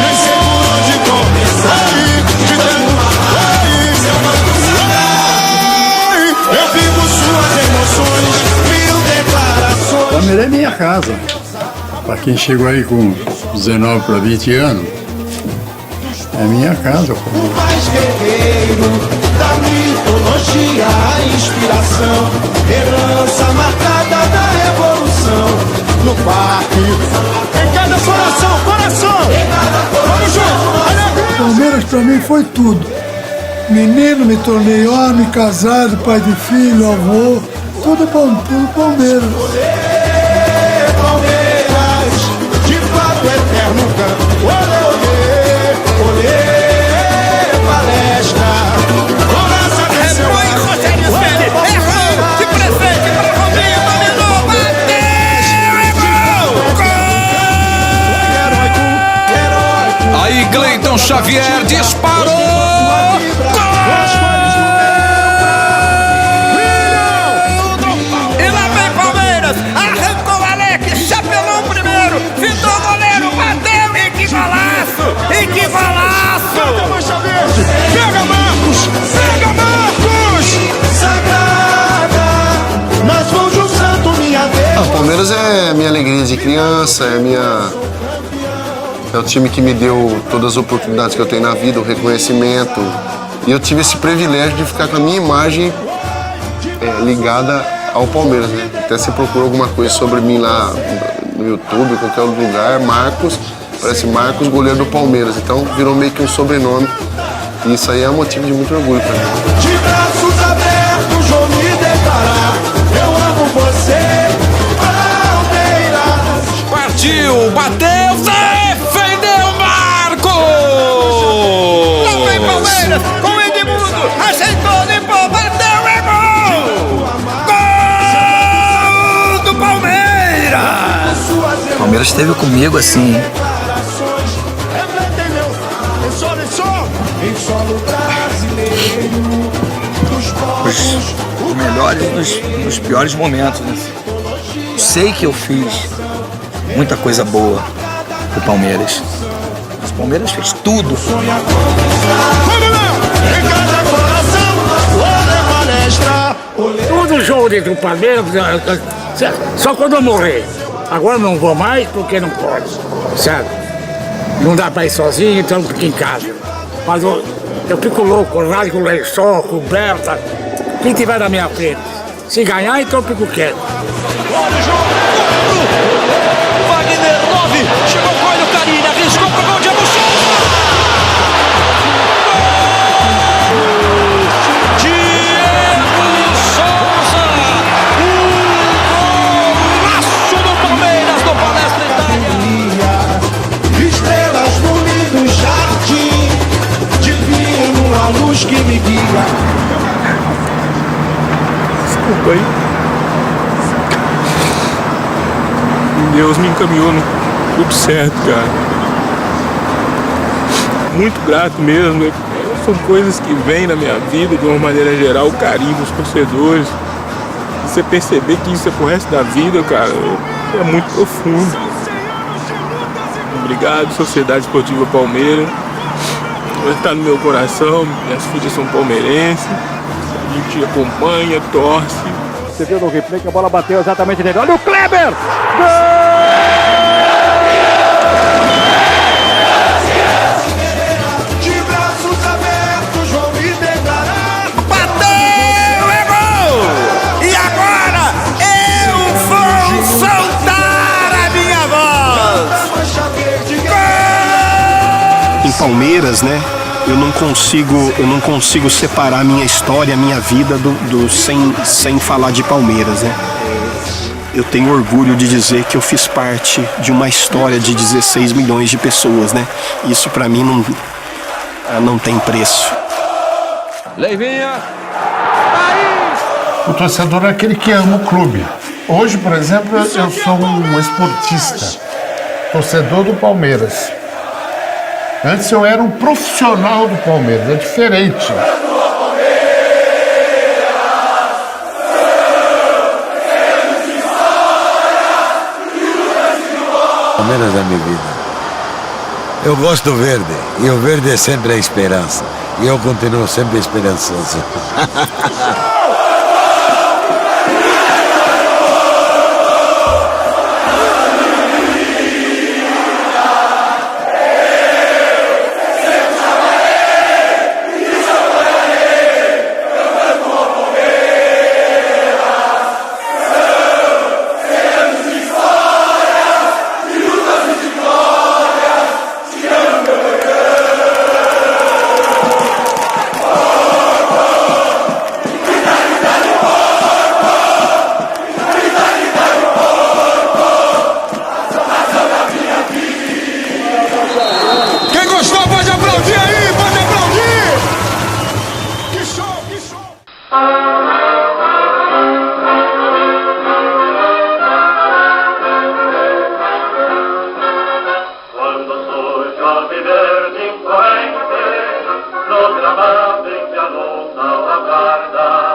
Nem seguro de começar. De dando eu vivo suas emoções, mil declarações. Palmeiras é minha casa. Para quem chegou aí com 19 para 20 anos, é minha casa. O mais guerreiro da mitologia, a inspiração, herança marcada da revolução. No parque, em cada coração, coração! Vamos junto! Palmeiras para mim foi tudo. Menino, me tornei homem, casado, pai de filho, avô, tudo bom, tudo Palmeiras. Palmeiras, de fato eterno canto. Olê, olê, palestra. Começa a descer o ar. Rogério Ceni, errou, de presente para Robinho, dominou, bateu, gol! Aí Cleiton Xavier disparou! E lá vem Palmeiras, arrancou o Alex, chapelou o primeiro, fintou o goleiro, bateu, e que golaço! E que golaço! Pega a mancha verde, pega Marcos, pega Marcos! Sagrada, nas mãos de um santo minha Deus. O Palmeiras é minha alegria de criança, é o time que me deu todas as oportunidades que eu tenho na vida, o reconhecimento. E eu tive esse privilégio de ficar com a minha imagem ligada ao Palmeiras, né? Até se procura alguma coisa sobre mim lá no YouTube, em qualquer outro lugar, Marcos, parece Marcos, goleiro do Palmeiras. Então virou meio que um sobrenome. E isso aí é um motivo de muito orgulho para mim. De braços abertos vou me declarar. Eu amo você, Palmeiras. Partiu, bateu, defendeu Marcos! Lá vem Palmeiras, com o Edmundo, ajeitou, limpou, bateu, é gol! Gol do Palmeiras! O Palmeiras esteve comigo assim. Os melhores nos piores momentos, né? Sei que eu fiz muita coisa boa pro Palmeiras. Mas o Palmeiras fez tudo. Todo jogo dentro do Palmeiras, só quando eu morrer. Agora não vou mais porque não pode, sabe? Não dá pra ir sozinho, então eu fico em casa. Mas eu fico louco, com lençol, coberta, quem tiver na minha frente. Se ganhar, então eu fico quieto. Olha o jogo, Wagner Love, chegou com o Carini, arriscou pro gol de Diego Souza! Diego Souza! Golaço do Palmeiras, do Palestra Itália! Estrelas no lindo jardim, divino a luz que me guia. Desculpa aí. Deus me encaminhou no tudo certo, cara. Muito grato mesmo. São coisas que vêm na minha vida de uma maneira geral, o carinho dos torcedores. Você perceber que isso é pro resto da vida, cara, é muito profundo. Obrigado, Sociedade Esportiva Palmeiras. está no meu coração, minhas filhas são palmeirenses, a gente acompanha, torce. Você viu no replay que a bola bateu exatamente nele. Olha o Kleber! De braços abertos vão me declarar. Bateu, é gol! E agora eu vou soltar a minha voz! Em Palmeiras, né? Eu não consigo separar a minha história, a minha vida sem falar de Palmeiras, né? Eu tenho orgulho de dizer que eu fiz parte de uma história de 16 milhões de pessoas, né? Isso pra mim não tem preço. Leivinha. O torcedor é aquele que ama o clube. Hoje, por exemplo, eu sou um esportista, torcedor do Palmeiras. Antes eu era um profissional do Palmeiras, é diferente. Palmeiras é minha vida. Eu gosto do verde, e o verde é sempre a esperança. E eu continuo sempre esperançoso. Verde imponente, no gramado em que a luz não aguarda.